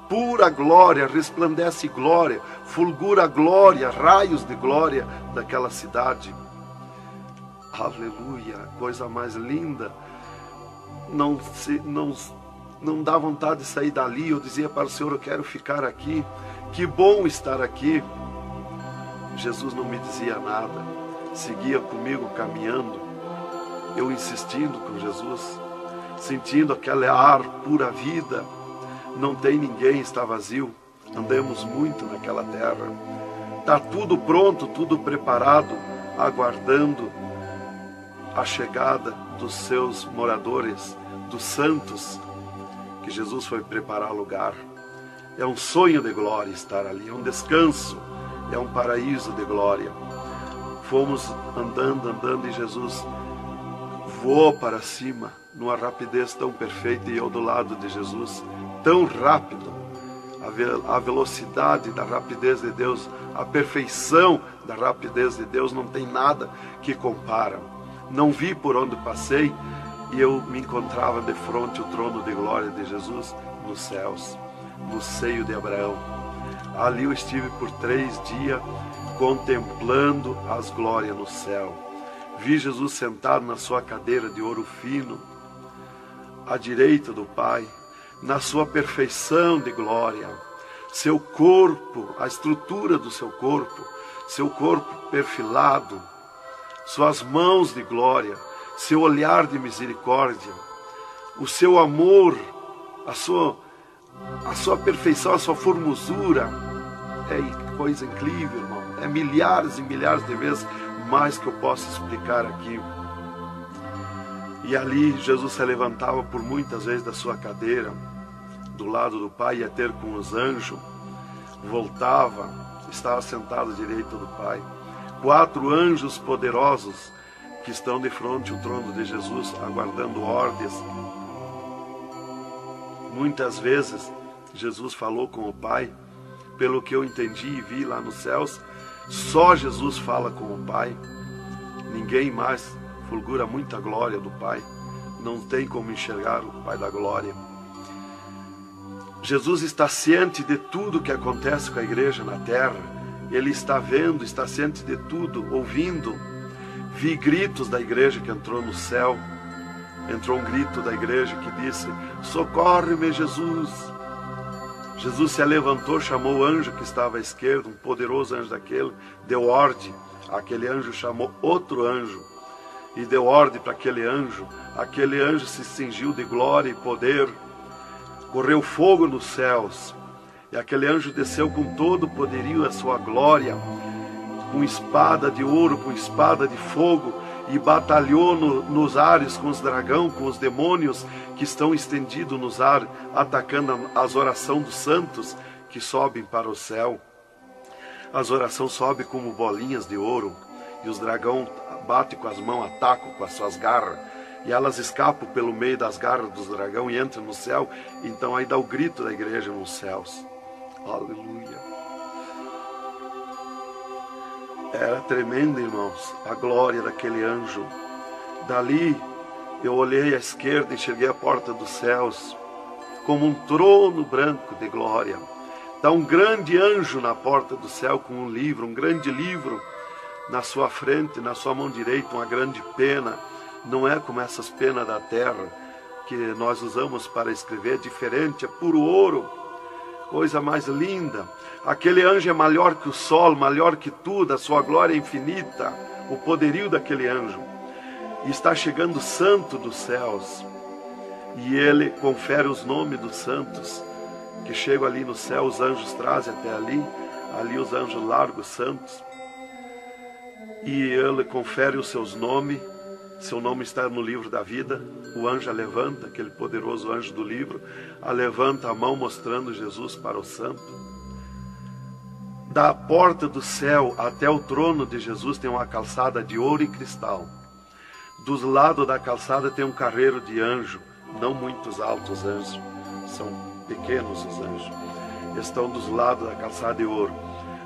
Pura glória, resplandece glória, fulgura glória, raios de glória daquela cidade. Aleluia, coisa mais linda. Não dá vontade de sair dali. Eu dizia para o Senhor: eu quero ficar aqui, que bom estar aqui. Jesus não me dizia nada, seguia comigo caminhando, eu insistindo com Jesus. sentindo aquele ar pura vida. Não tem ninguém, está vazio. Andamos muito naquela terra. Está tudo pronto, tudo preparado, aguardando a chegada dos seus moradores, dos santos, que Jesus foi preparar lugar. É um sonho de glória estar ali, é um descanso, é um paraíso de glória. Fomos andando e Jesus voou para cima, numa rapidez tão perfeita, e eu do lado de Jesus, tão rápido. A velocidade da rapidez de Deus, a perfeição da rapidez de Deus, não tem nada que compara. Não vi por onde passei, e eu me encontrava de frente ao trono de glória de Jesus nos céus, no seio de Abraão. Ali eu estive por 3 dias contemplando as glórias no céu. Vi Jesus sentado na sua cadeira de ouro fino, à direita do Pai, na sua perfeição de glória. Seu corpo, a estrutura do seu corpo perfilado, suas mãos de glória, seu olhar de misericórdia, o seu amor, a sua perfeição, a sua formosura. É coisa incrível, irmão. É milhares e milhares de vezes mais que eu posso explicar aqui. E ali Jesus se levantava por muitas vezes da sua cadeira, do lado do Pai, ia ter com os anjos, voltava, estava sentado à direita do Pai. 4 anjos poderosos que estão de frente ao trono de Jesus, aguardando ordens. Muitas vezes Jesus falou com o Pai, pelo que eu entendi e vi lá nos céus, só Jesus fala com o Pai, ninguém mais. Fulgura muita glória do Pai, não tem como enxergar o Pai da glória. Jesus está ciente de tudo que acontece com a igreja na terra, Ele está vendo, está ciente de tudo, ouvindo. Vi gritos da igreja que entrou no céu. Entrou um grito da igreja que disse: socorre-me, Jesus. Jesus se levantou, chamou o anjo que estava à esquerda, um poderoso anjo daquele, deu ordem. Aquele anjo chamou outro anjo e deu ordem para aquele anjo. Aquele anjo se cingiu de glória e poder. Correu fogo nos céus. E aquele anjo desceu com todo o poderio e a sua glória, com espada de ouro, com espada de fogo, e batalhou nos ares com os dragões, com os demônios que estão estendidos nos ares, atacando as orações dos santos que sobem para o céu. As orações sobem como bolinhas de ouro, e os dragões batem com as mãos, atacam com as suas garras, e elas escapam pelo meio das garras dos dragões e entram no céu. Então aí dá o grito da igreja nos céus. Aleluia. Era tremendo, irmãos, a glória daquele anjo. Dali eu olhei à esquerda e enxerguei a porta dos céus, como um trono branco de glória. Está um grande anjo na porta do céu com um livro, um grande livro na sua frente, na sua mão direita, uma grande pena. Não é como essas penas da terra que nós usamos para escrever, é diferente, é puro ouro. Coisa mais linda. Aquele anjo é maior que o sol, maior que tudo, a sua glória é infinita, o poderio daquele anjo. E está chegando o santo dos céus, e ele confere os nomes dos santos que chegam ali no céu. Os anjos trazem até ali os anjos largam os santos, e ele confere os seus nomes. Seu nome está no livro da vida. O anjo a levanta, aquele poderoso anjo do livro, levanta a mão mostrando Jesus para o santo. Da porta do céu até o trono de Jesus tem uma calçada de ouro e cristal. Dos lados da calçada tem um carreiro de anjo, não muitos altos anjos, são pequenos os anjos. Estão dos lados da calçada de ouro.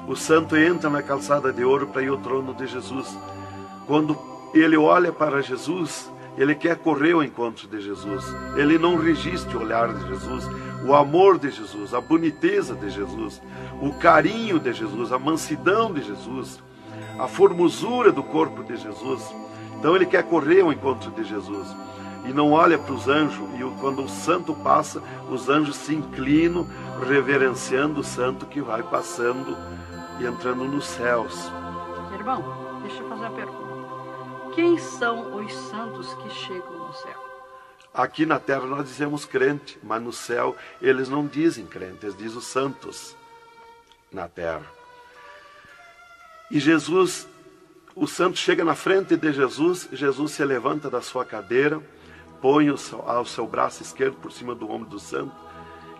O santo entra na calçada de ouro para ir ao trono de Jesus. Quando ele olha para Jesus, ele quer correr ao encontro de Jesus. Ele não resiste o olhar de Jesus, o amor de Jesus, a boniteza de Jesus, o carinho de Jesus, a mansidão de Jesus, a formosura do corpo de Jesus. Então ele quer correr ao encontro de Jesus e não olha para os anjos. E quando o santo passa, os anjos se inclinam, reverenciando o santo que vai passando e entrando nos céus. Irmão, deixa eu fazer uma pergunta. Quem são os santos que chegam no céu? Aqui na terra nós dizemos crente, mas no céu eles não dizem crente, eles dizem os santos na terra. E Jesus, o santo chega na frente de Jesus, Jesus se levanta da sua cadeira, põe o seu braço esquerdo por cima do ombro do santo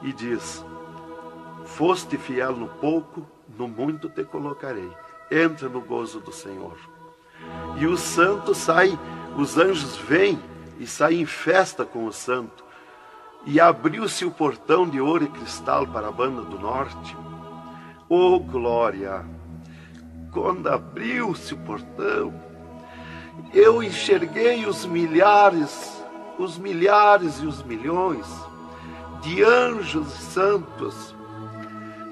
e diz: foste fiel no pouco, no muito te colocarei. Entra no gozo do Senhor. E o santo sai, os anjos vêm e saem em festa com o santo. E abriu-se o portão de ouro e cristal para a banda do norte. Oh, glória! Quando abriu-se o portão, eu enxerguei os milhares e os milhões de anjos santos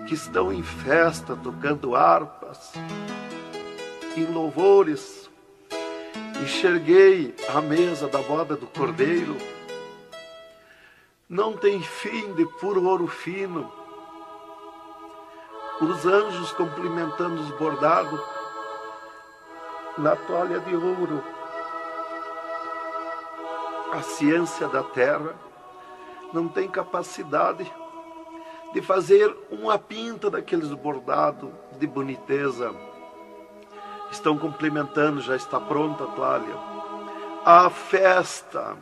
que estão em festa, tocando harpas, em louvores. Enxerguei a mesa da boda do Cordeiro, não tem fim, de puro ouro fino. Os anjos cumprimentando os bordados na toalha de ouro. A ciência da terra não tem capacidade de fazer uma pinta daqueles bordados de boniteza. Estão cumprimentando, já está pronta a toalha. A festa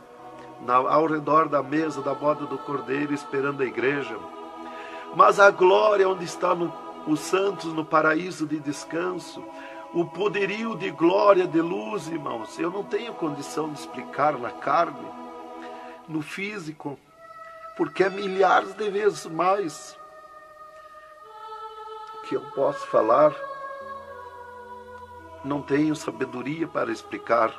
ao redor da mesa da boda do Cordeiro, esperando a igreja. Mas a glória onde estão os santos no paraíso de descanso, o poderio de glória, de luz, irmãos, eu não tenho condição de explicar na carne, no físico, porque é milhares de vezes mais que eu posso falar. Não tenho sabedoria para explicar.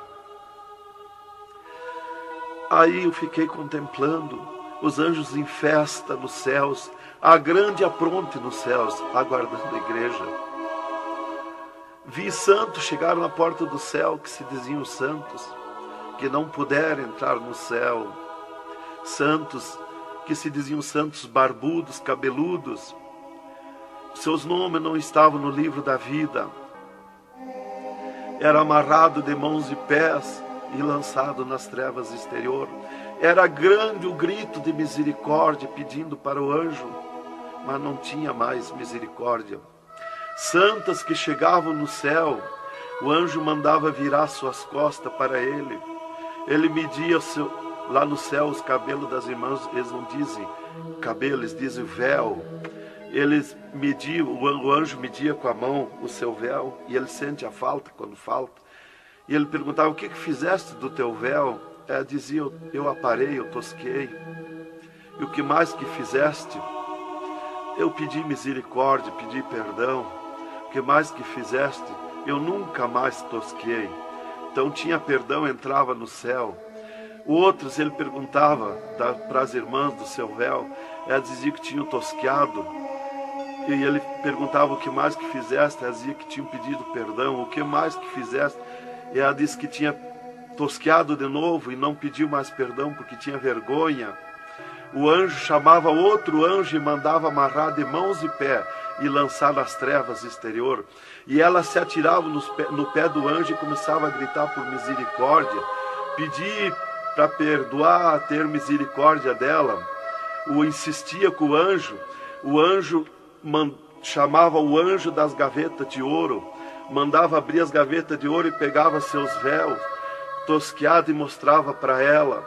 Aí eu fiquei contemplando os anjos em festa nos céus, a grande apronte nos céus, aguardando a igreja. Vi santos chegar na porta do céu, que se diziam santos, que não puderam entrar no céu. Santos que se diziam santos barbudos, cabeludos. Seus nomes não estavam no livro da vida. Era amarrado de mãos e pés e lançado nas trevas exterior. Era grande o grito de misericórdia pedindo para o anjo, mas não tinha mais misericórdia. Santas que chegavam no céu, o anjo mandava virar suas costas para ele. Ele media lá no céu os cabelos das irmãs, eles não dizem cabelo, eles dizem véu. Eles mediam, o anjo media com a mão o seu véu, e ele sente a falta quando falta. E ele perguntava: o que fizeste do teu véu? Ela dizia: eu aparei, eu tosquei. E o que mais que fizeste? Eu pedi misericórdia, pedi perdão. O que mais que fizeste? Eu nunca mais tosquei. Então tinha perdão, entrava no céu. Outros ele perguntava para as irmãs do seu véu, ela dizia que tinham tosqueado. E ele perguntava: o que mais que fizeste? Ela dizia que tinham pedido perdão. O que mais que fizeste? E ela disse que tinha tosqueado de novo e não pediu mais perdão porque tinha vergonha. O anjo chamava outro anjo e mandava amarrar de mãos e pé e lançar nas trevas exterior. E ela se atirava no pé do anjo e começava a gritar por misericórdia, pedir para perdoar, ter misericórdia dela. Insistia com o anjo chamava o anjo das gavetas de ouro, mandava abrir as gavetas de ouro e pegava seus véus tosqueados e mostrava para ela.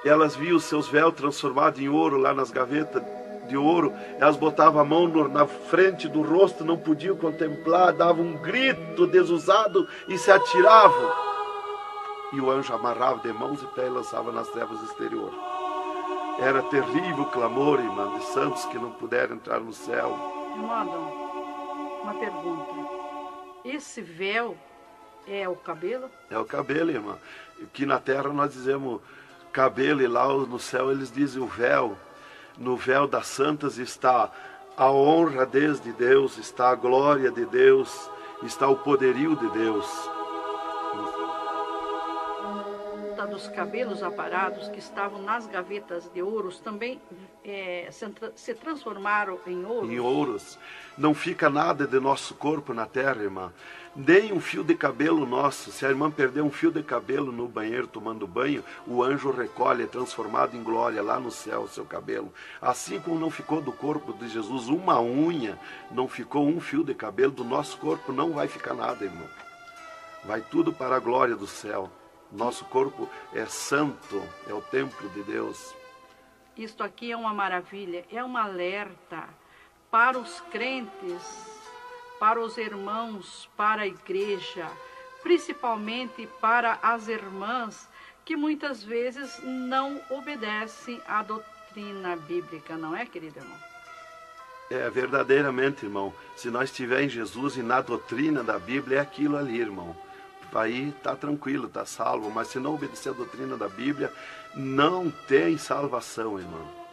Elas viam os seus véus transformados em ouro lá nas gavetas de ouro. Elas botavam a mão na frente do rosto, não podiam contemplar, davam um grito desusado e se atiravam. E o anjo amarrava de mãos e pés e lançava nas trevas exterior. Era terrível o clamor, irmã, de santos que não puderam entrar no céu. Irmão Adão, uma pergunta. Esse véu é o cabelo? É o cabelo, irmã. Aqui na terra nós dizemos cabelo e lá no céu eles dizem o véu. No véu das santas está a honra desde Deus, está a glória de Deus, está o poderio de Deus. Tá alerta dos cabelos aparados que estavam nas gavetas de ouros também se transformaram em ouros? Em ouros. Não fica nada de nosso corpo na terra, irmã. Nem um fio de cabelo nosso. Se a irmã perder um fio de cabelo no banheiro tomando banho, o anjo recolhe, é transformado em glória lá no céu o seu cabelo. Assim como não ficou do corpo de Jesus uma unha, não ficou um fio de cabelo do nosso corpo, não vai ficar nada, irmão. Vai tudo para a glória do céu. Nosso corpo é santo, é o templo de Deus. Isto aqui é uma maravilha, é um alerta para os crentes, para os irmãos, para a igreja, principalmente para as irmãs que muitas vezes não obedecem à doutrina bíblica, não é, querido irmão? É, verdadeiramente, irmão. Se nós estivermos em Jesus e na doutrina da Bíblia, é aquilo ali, irmão. Aí está tranquilo, está salvo. Mas se não obedecer a doutrina da Bíblia, não tem salvação, irmão.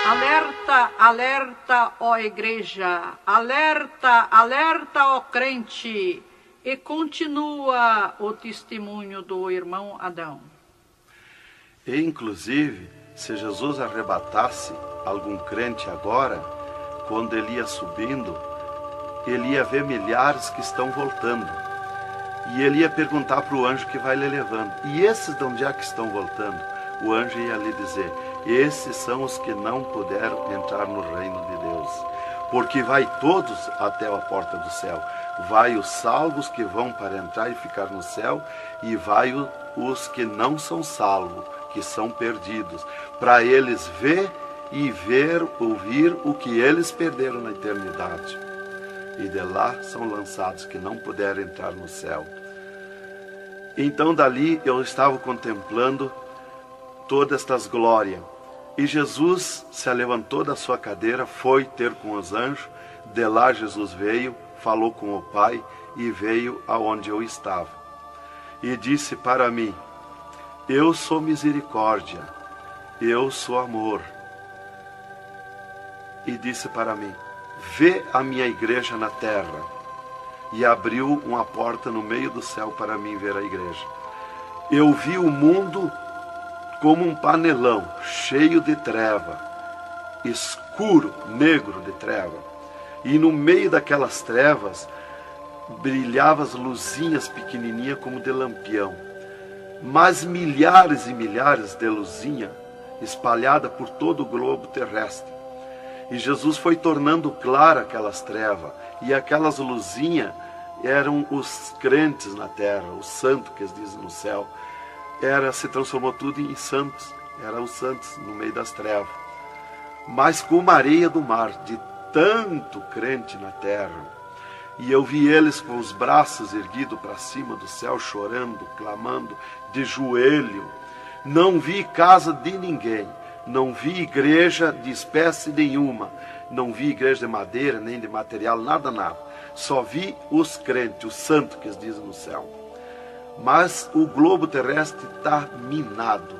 Alerta, alerta, ó igreja, alerta, alerta, ó crente, e continua o testemunho do irmão Adão. E, inclusive, se Jesus arrebatasse algum crente agora, quando ele ia subindo, ele ia ver milhares que estão voltando. E ele ia perguntar para o anjo que vai lhe levando. E esses de onde é que estão voltando? O anjo ia lhe dizer: esses são os que não puderam entrar no reino de Deus. Porque vai todos até a porta do céu. Vai os salvos que vão para entrar e ficar no céu, e vai os que não são salvos, que são perdidos, para eles ver e ouvir o que eles perderam na eternidade. E de lá são lançados que não puderam entrar no céu. Então dali eu estava contemplando todas estas glórias. E Jesus se levantou da sua cadeira, foi ter com os anjos. De lá Jesus veio, falou com o Pai e veio aonde eu estava. E disse para mim: eu sou misericórdia, eu sou amor. E disse para mim: vê a minha igreja na terra. E abriu uma porta no meio do céu para mim ver a igreja. Eu vi o mundo como um panelão, cheio de treva, escuro, negro de treva. E no meio daquelas trevas, brilhavam as luzinhas pequenininhas como de lampião. Mas milhares e milhares de luzinhas espalhadas por todo o globo terrestre. E Jesus foi tornando clara aquelas trevas. E aquelas luzinhas eram os crentes na terra, os santos que eles dizem no céu. Se transformou tudo em santos. Eram os santos no meio das trevas. Mas como a areia do mar, de tanto crente na terra. E eu vi eles com os braços erguidos para cima do céu, chorando, clamando, de joelho. Não vi casa de ninguém. Não vi igreja de espécie nenhuma. Não vi igreja de madeira, nem de material, nada, nada. Só vi os crentes, os santos que eles dizem no céu. Mas o globo terrestre está minado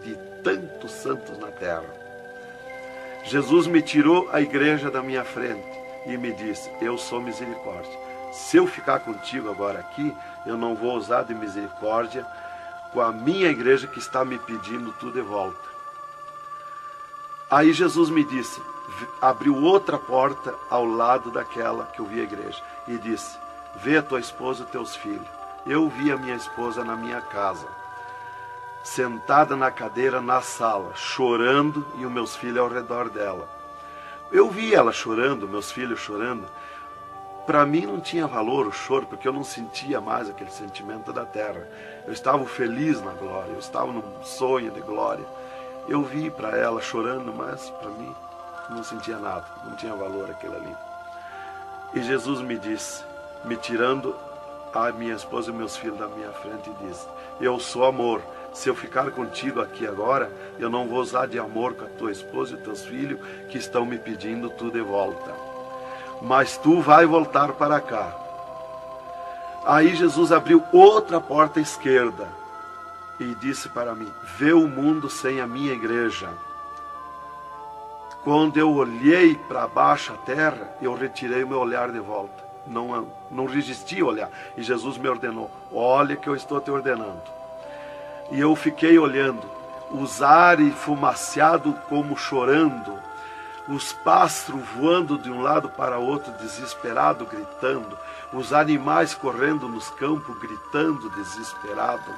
de tantos santos na terra. Jesus me tirou a igreja da minha frente e me disse: eu sou misericórdia. Se eu ficar contigo agora aqui, eu não vou usar de misericórdia com a minha igreja que está me pedindo tudo de volta. Aí Jesus me disse, abriu outra porta ao lado daquela que eu vi a igreja e disse: vê a tua esposa e teus filhos. Eu vi a minha esposa na minha casa, sentada na cadeira na sala, chorando, e os meus filhos ao redor dela. Eu vi ela chorando, meus filhos chorando. Para mim não tinha valor o choro, porque eu não sentia mais aquele sentimento da terra. Eu estava feliz na glória, eu estava num sonho de glória. Eu vi para ela chorando, mas para mim não sentia nada, não tinha valor aquilo ali. E Jesus me disse, me tirando a minha esposa e meus filhos da minha frente, e disse: eu sou amor. Se eu ficar contigo aqui agora, eu não vou usar de amor com a tua esposa e teus filhos que estão me pedindo tudo de volta. Mas tu vai voltar para cá. Aí Jesus abriu outra porta à esquerda e disse para mim: vê o mundo sem a minha igreja. Quando eu olhei para baixo a terra, eu retirei o meu olhar de volta. Não resisti a olhar. E Jesus me ordenou: olha que eu estou te ordenando. E eu fiquei olhando, os ares fumaciados como chorando, os pássaros voando de um lado para outro, desesperado, gritando, os animais correndo nos campos, gritando, desesperado.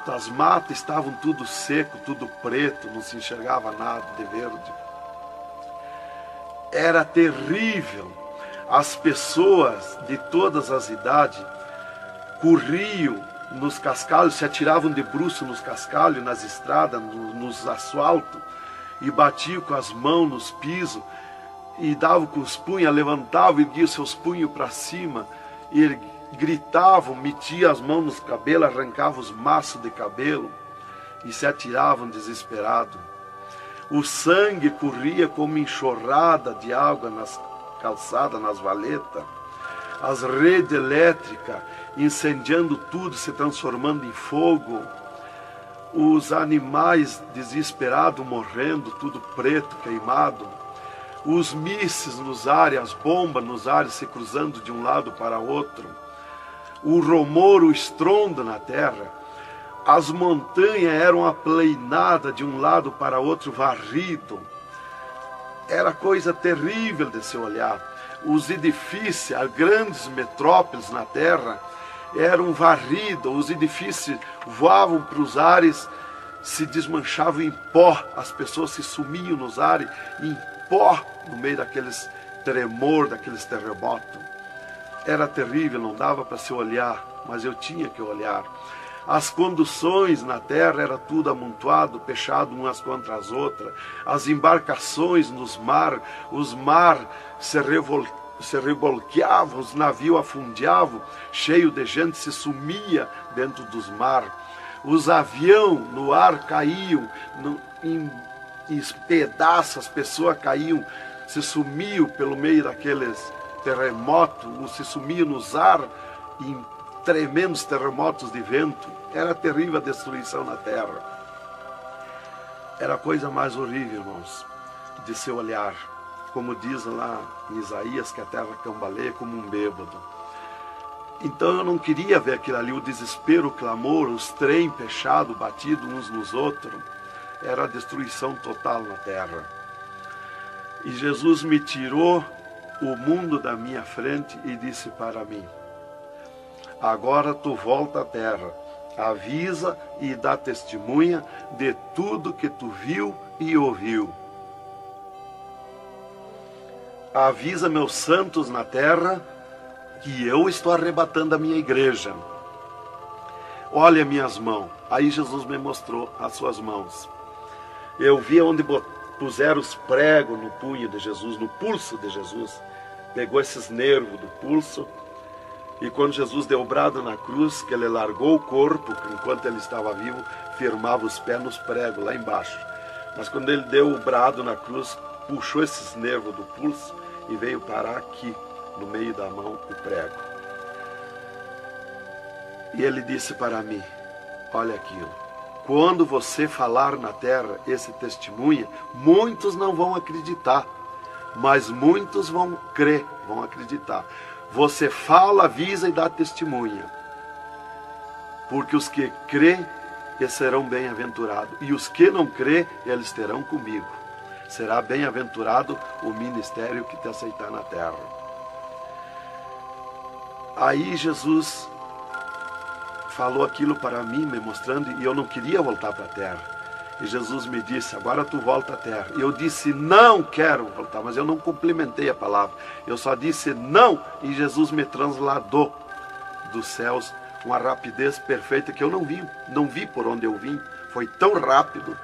As matas estavam tudo seco, tudo preto, não se enxergava nada de verde. Era terrível. As pessoas de todas as idades corriam nos cascalhos, se atiravam de bruços nos cascalhos, nas estradas, nos asfaltos, e batiam com as mãos nos pisos, e davam com os punhos, levantavam e erguiam seus punhos para cima, e gritavam, metiam as mãos nos cabelos, arrancavam os maços de cabelo, e se atiravam desesperados. O sangue corria como enxurrada de água nas calçadas, nas valetas. As redes elétricas incendiando tudo, se transformando em fogo. Os animais desesperados morrendo, tudo preto, queimado. Os mísseis nos ares, as bombas nos ares se cruzando de um lado para outro. O rumor, o estrondo na terra. As montanhas eram aplainadas de um lado para outro, varrido. Era coisa terrível de se olhar. Os edifícios, as grandes metrópoles na terra, eram varridos. Os edifícios voavam para os ares, se desmanchavam em pó. As pessoas se sumiam nos ares em pó, no meio daqueles tremor, daqueles terremotos. Era terrível, não dava para se olhar, mas eu tinha que olhar. As conduções na terra era tudo amontoado, fechado umas contra as outras. As embarcações nos mar, os mar se revolqueavam, os navios afundiavam, cheio de gente se sumia dentro dos mar. Os aviões no ar caíam em pedaços, as pessoas caíam, se sumiam pelo meio daqueles terremotos, se sumiam nos ar em tremendos terremotos de vento. Era terrível a destruição na terra. Era a coisa mais horrível, irmãos, de se olhar. Como diz lá em Isaías, que a terra cambaleia como um bêbado. Então eu não queria ver aquilo ali, o desespero, o clamor, os trens fechados, batidos uns nos outros. Era a destruição total na terra. E Jesus me tirou o mundo da minha frente e disse para mim: agora tu volta à terra, avisa e dá testemunha de tudo que tu viu e ouviu. Avisa meus santos na terra que eu estou arrebatando a minha igreja. Olha minhas mãos. Aí Jesus me mostrou as suas mãos. Eu vi onde puseram os pregos no punho de Jesus, no pulso de Jesus. Pegou esses nervos do pulso. E quando Jesus deu o brado na cruz, que ele largou o corpo, enquanto ele estava vivo, firmava os pés nos pregos lá embaixo. Mas quando ele deu o brado na cruz, puxou esses nervos do pulso e veio parar aqui, no meio da mão, o prego. E ele disse para mim: olha aquilo, quando você falar na terra esse testemunho, muitos não vão acreditar, mas muitos vão crer, vão acreditar. Você fala, avisa e dá testemunha. Porque os que crêem, eles serão bem-aventurados. E os que não crêem, eles terão comigo. Será bem-aventurado o ministério que te aceitar na terra. Aí Jesus falou aquilo para mim, me mostrando, e eu não queria voltar para a terra. E Jesus me disse: agora tu volta à terra. E eu disse: não quero voltar, mas eu não complementei a palavra. Eu só disse não, e Jesus me transladou dos céus com uma rapidez perfeita que eu não vi por onde eu vim. Foi tão rápido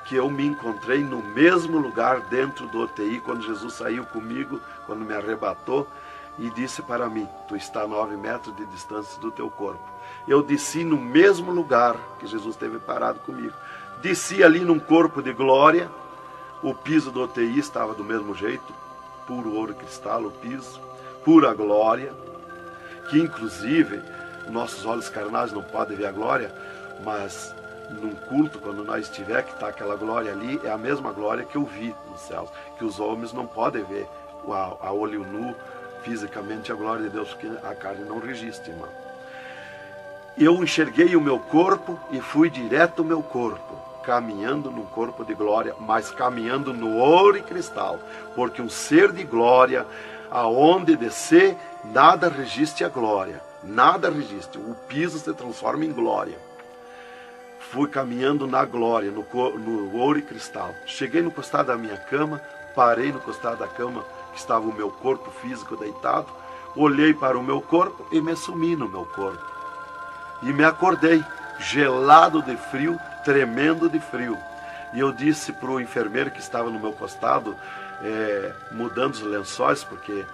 que eu me encontrei no mesmo lugar dentro do UTI, quando Jesus saiu comigo, quando me arrebatou, e disse para mim: tu está a 9 metros de distância do teu corpo. Eu desci no mesmo lugar que Jesus esteve parado comigo. Desci ali num corpo de glória. O piso do UTI estava do mesmo jeito, puro ouro e cristal o piso, pura glória. que inclusive nossos olhos carnais não podem ver a glória, mas num culto, quando nós estiver, que está aquela glória ali, é a mesma glória que eu vi nos céus, que os homens não podem ver a olho nu, fisicamente, a glória de Deus, porque a carne não resiste, irmão. Eu enxerguei o meu corpo e fui direto ao meu corpo, caminhando num corpo de glória, mas caminhando no ouro e cristal, porque um ser de glória, aonde descer, nada resiste a glória, nada resiste, o piso se transforma em glória. Fui caminhando na glória, no ouro e cristal. Cheguei no costado da minha cama, parei no costado da cama, que estava o meu corpo físico deitado, olhei para o meu corpo e me sumi no meu corpo. E me acordei, gelado de frio, tremendo de frio. E eu disse para o enfermeiro que estava no meu costado, mudando os lençóis, porque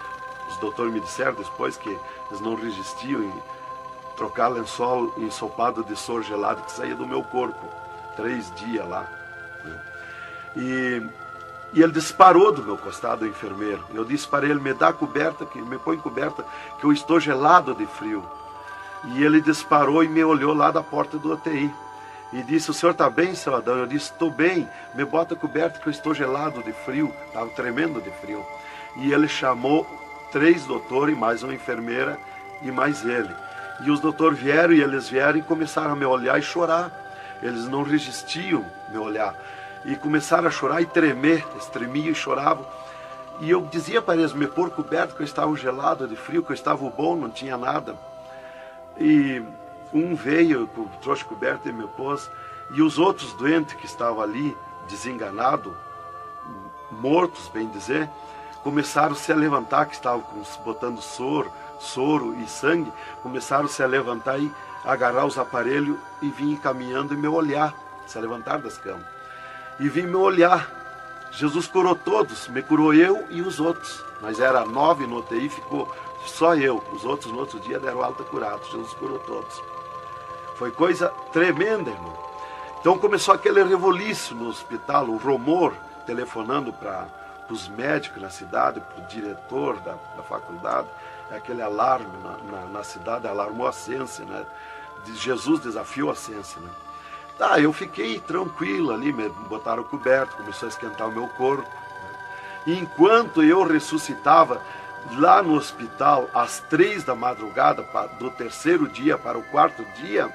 os doutores me disseram depois que eles não resistiam em trocar lençol ensopado de soro gelado que saía do meu corpo. 3 dias lá. E ele disparou do meu costado, o enfermeiro. Eu disse para ele, me dá coberta, me põe coberta, que eu estou gelado de frio. E ele disparou e me olhou lá da porta do UTI. E disse, o senhor está bem, seu Adão? Eu disse, estou bem, me bota coberta que eu estou gelado de frio. Estava tremendo de frio. E ele chamou 3 doutores, mais uma enfermeira e mais ele. E os doutores vieram e eles vieram e começaram a me olhar e chorar. Eles não resistiam me olhar. E começaram a chorar e tremer, eles tremiam e choravam. E eu dizia para eles me pôr coberto, que eu estava gelado de frio, que eu estava bom, não tinha nada. E um veio, trouxe coberto e me pôs. E os outros doentes que estavam ali, desenganados, mortos, bem dizer, começaram a se levantar, que estavam botando soro e sangue, começaram a se levantar e agarrar os aparelhos e vir caminhando e me olhar, se levantar das camas. E vim me olhar. Jesus curou todos, me curou eu e os outros. Mas era 9 no UTI, ficou só eu. Os outros no outro dia deram alta curados. Jesus curou todos. Foi coisa tremenda, irmão. Então começou aquele revoluíço no hospital, o rumor, telefonando para os médicos na cidade, para o diretor da faculdade, aquele alarme na cidade, alarmou a ciência, né? Jesus desafiou a ciência, né? Tá, eu fiquei tranquilo ali, me botaram coberto, começou a esquentar o meu corpo, né? E enquanto eu ressuscitava lá no hospital, às 3 da madrugada, do 3º dia para o 4º dia,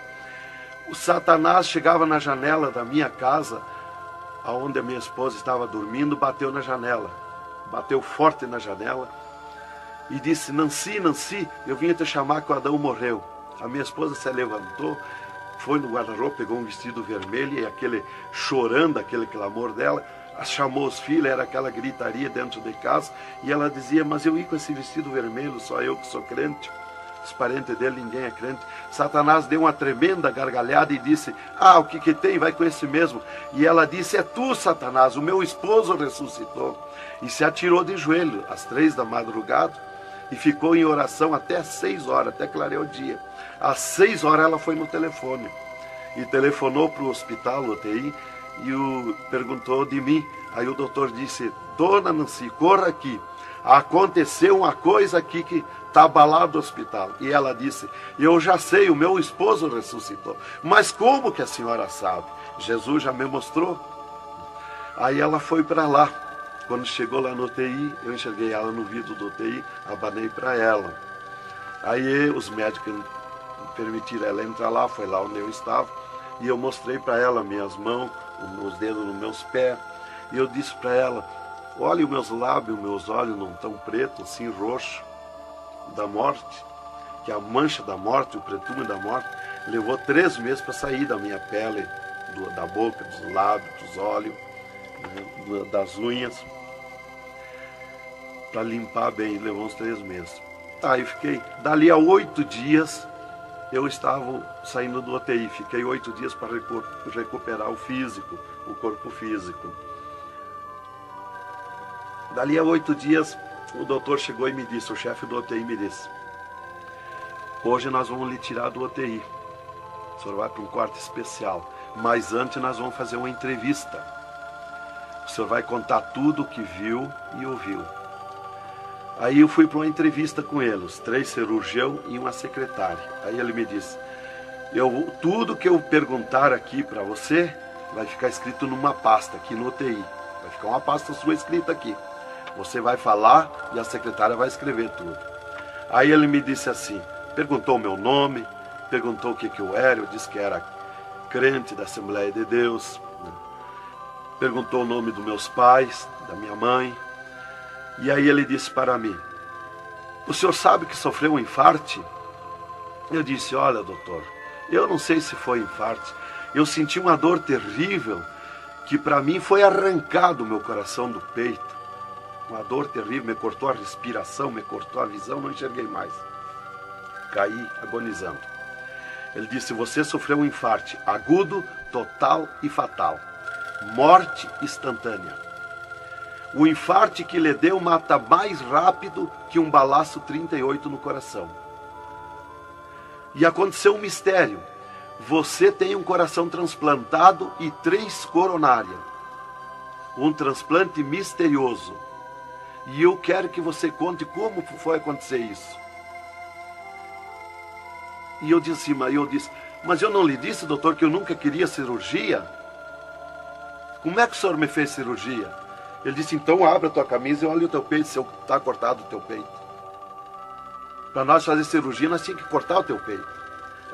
o Satanás chegava na janela da minha casa, aonde a minha esposa estava dormindo, bateu na janela, bateu forte na janela e disse, Nancy, Nancy, eu vim te chamar que o Adão morreu. A minha esposa se levantou, foi no guarda-roupa, pegou um vestido vermelho e aquele chorando, aquele clamor dela, chamou os filhos, era aquela gritaria dentro de casa, e ela dizia, mas eu ia com esse vestido vermelho, só eu que sou crente, os parentes dele, ninguém é crente. Satanás deu uma tremenda gargalhada e disse, o que tem, vai com esse mesmo. E ela disse, é tu, Satanás, o meu esposo ressuscitou. E se atirou de joelho às 3 da madrugada e ficou em oração até 6 horas, até clarear o dia. Às 6 horas ela foi no telefone e telefonou para o hospital, UTI, e perguntou de mim. Aí o doutor disse, dona Nancy, corra aqui, aconteceu uma coisa aqui que está abalado o hospital. E ela disse, eu já sei, o meu esposo ressuscitou. Mas como que a senhora sabe? Jesus já me mostrou. Aí ela foi para lá. Quando chegou lá no UTI, eu enxerguei ela no vidro do UTI, abanei para ela. Aí os médicos permitiram ela entrar lá, foi lá onde eu estava, e eu mostrei para ela minhas mãos, os dedos nos meus pés, e eu disse para ela, olha os meus lábios, meus olhos não estão pretos, assim roxo, da morte, que a mancha da morte, o pretume da morte, levou 3 meses para sair da minha pele, da boca, dos lábios, dos olhos, né, das unhas, para limpar bem, levou uns 3 meses. Tá, eu fiquei, dali a 8 dias, eu estava saindo do UTI, fiquei 8 dias para recuperar o físico, o corpo físico. Dali a 8 dias, o doutor chegou e me disse, o chefe do UTI me disse, hoje nós vamos lhe tirar do UTI, o senhor vai para um quarto especial, mas antes nós vamos fazer uma entrevista. O senhor vai contar tudo o que viu e ouviu. Aí eu fui para uma entrevista com ele, os 3 cirurgiões e uma secretária. Aí ele me disse, tudo que eu perguntar aqui para você, vai ficar escrito numa pasta aqui no UTI. Vai ficar uma pasta sua escrita aqui. Você vai falar e a secretária vai escrever tudo. Aí ele me disse assim, perguntou o meu nome, perguntou o que eu era, eu disse que era crente da Assembleia de Deus, né? Perguntou o nome dos meus pais, da minha mãe. E aí ele disse para mim, o senhor sabe que sofreu um infarte? Eu disse, olha doutor, eu não sei se foi infarte, eu senti uma dor terrível, que para mim foi arrancado o meu coração do peito. Uma dor terrível, me cortou a respiração, me cortou a visão, não enxerguei mais. Caí agonizando. Ele disse, você sofreu um infarte agudo, total e fatal. Morte instantânea. O infarte que lhe deu mata mais rápido que um balaço 38 no coração. E aconteceu um mistério. Você tem um coração transplantado e 3 coronárias. Um transplante misterioso. E eu quero que você conte como foi acontecer isso. E eu disse, mas eu não lhe disse, doutor, que eu nunca queria cirurgia? Como é que o senhor me fez cirurgia? Ele disse, então abre a tua camisa e olha o teu peito, se está cortado o teu peito. Para nós fazer cirurgia, nós tínhamos que cortar o teu peito.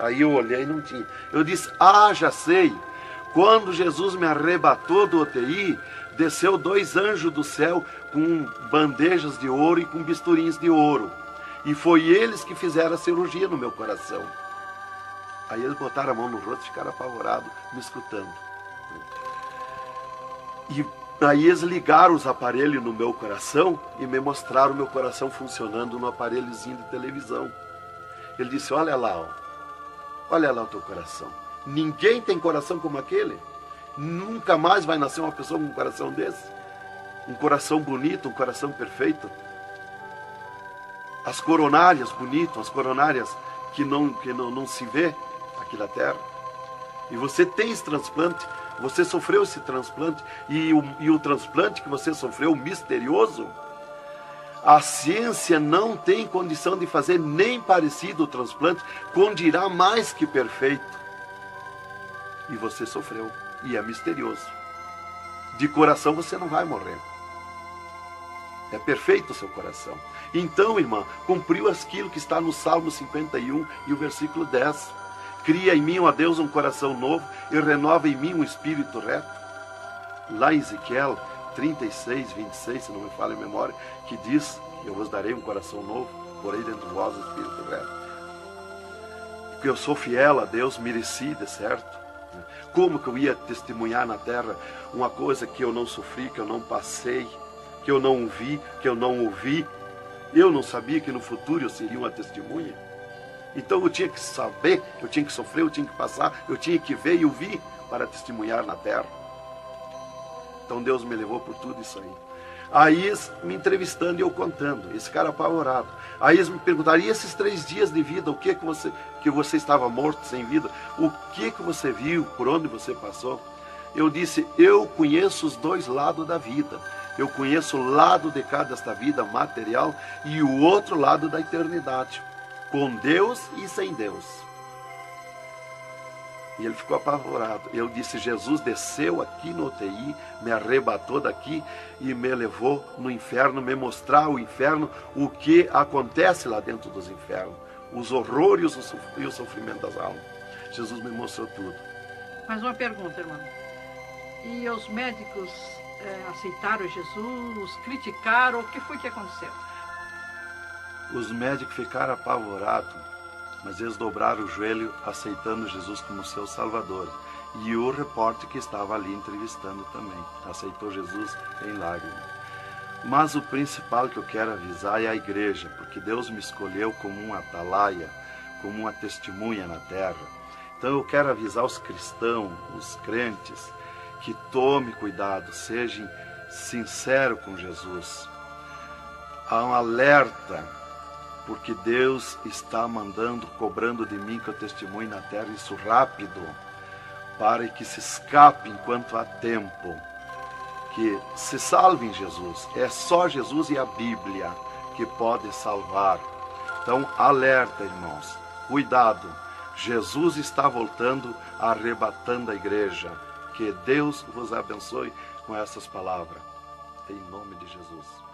Aí eu olhei e não tinha. Eu disse, já sei. Quando Jesus me arrebatou do UTI, desceu 2 anjos do céu com bandejas de ouro e com bisturins de ouro. E foi eles que fizeram a cirurgia no meu coração. Aí eles botaram a mão no rosto e ficaram apavorados, me escutando. E aí eles ligaram os aparelhos no meu coração e me mostraram o meu coração funcionando no aparelhozinho de televisão. Ele disse, olha lá o teu coração. Ninguém tem coração como aquele. Nunca mais vai nascer uma pessoa com um coração desse. Um coração bonito, um coração perfeito. As coronárias bonitas, as coronárias que não se vê aqui na terra. E você tem esse transplante, você sofreu esse transplante, e o transplante que você sofreu, misterioso, a ciência não tem condição de fazer nem parecido o transplante, com dirá mais que perfeito. E você sofreu, e é misterioso. De coração você não vai morrer. É perfeito o seu coração. Então, irmã, cumpriu aquilo que está no Salmo 51 e o versículo 10. Cria em mim, ó Deus, um coração novo e renova em mim um espírito reto. Lá em Ezequiel 36, 26, se não me falha a memória, que diz, eu vos darei um coração novo, porei dentro de vós o espírito reto. Porque eu sou fiel a Deus, mereci, de certo. Como que eu ia testemunhar na terra uma coisa que eu não sofri, que eu não passei, que eu não vi, que eu não ouvi? Eu não sabia que no futuro eu seria uma testemunha. Então eu tinha que saber, eu tinha que sofrer, eu tinha que passar, eu tinha que ver e ouvir para testemunhar na terra. Então Deus me levou por tudo isso aí. Aí eles me entrevistando e eu contando, esse cara apavorado. Aí eles me perguntaram, e esses 3 dias de vida, o que você estava morto, sem vida, o que você viu, por onde você passou? Eu disse, eu conheço os 2 lados da vida. Eu conheço o lado de cá desta vida material e o outro lado da eternidade, com Deus e sem Deus. E ele ficou apavorado. Eu disse, Jesus desceu aqui no UTI, me arrebatou daqui e me levou no inferno, me mostrar o inferno, o que acontece lá dentro dos infernos, os horrores e o sofrimento das almas. Jesus me mostrou tudo. Mais uma pergunta, irmão. E os médicos aceitaram Jesus, criticaram, o que foi que aconteceu? Os médicos ficaram apavorados, mas eles dobraram o joelho aceitando Jesus como seu Salvador. E o repórter que estava ali entrevistando também aceitou Jesus em lágrimas. Mas o principal que eu quero avisar é a igreja, porque Deus me escolheu como uma atalaia, como uma testemunha na terra. Então eu quero avisar os cristãos, os crentes, que tome cuidado, seja sincero com Jesus. Há um alerta, porque Deus está mandando, cobrando de mim que eu testemunhe na terra isso rápido, para que se escape enquanto há tempo, que se salve em Jesus. É só Jesus e a Bíblia que pode salvar. Então, alerta, irmãos, cuidado, Jesus está voltando, arrebatando a igreja. Que Deus vos abençoe com essas palavras. Em nome de Jesus.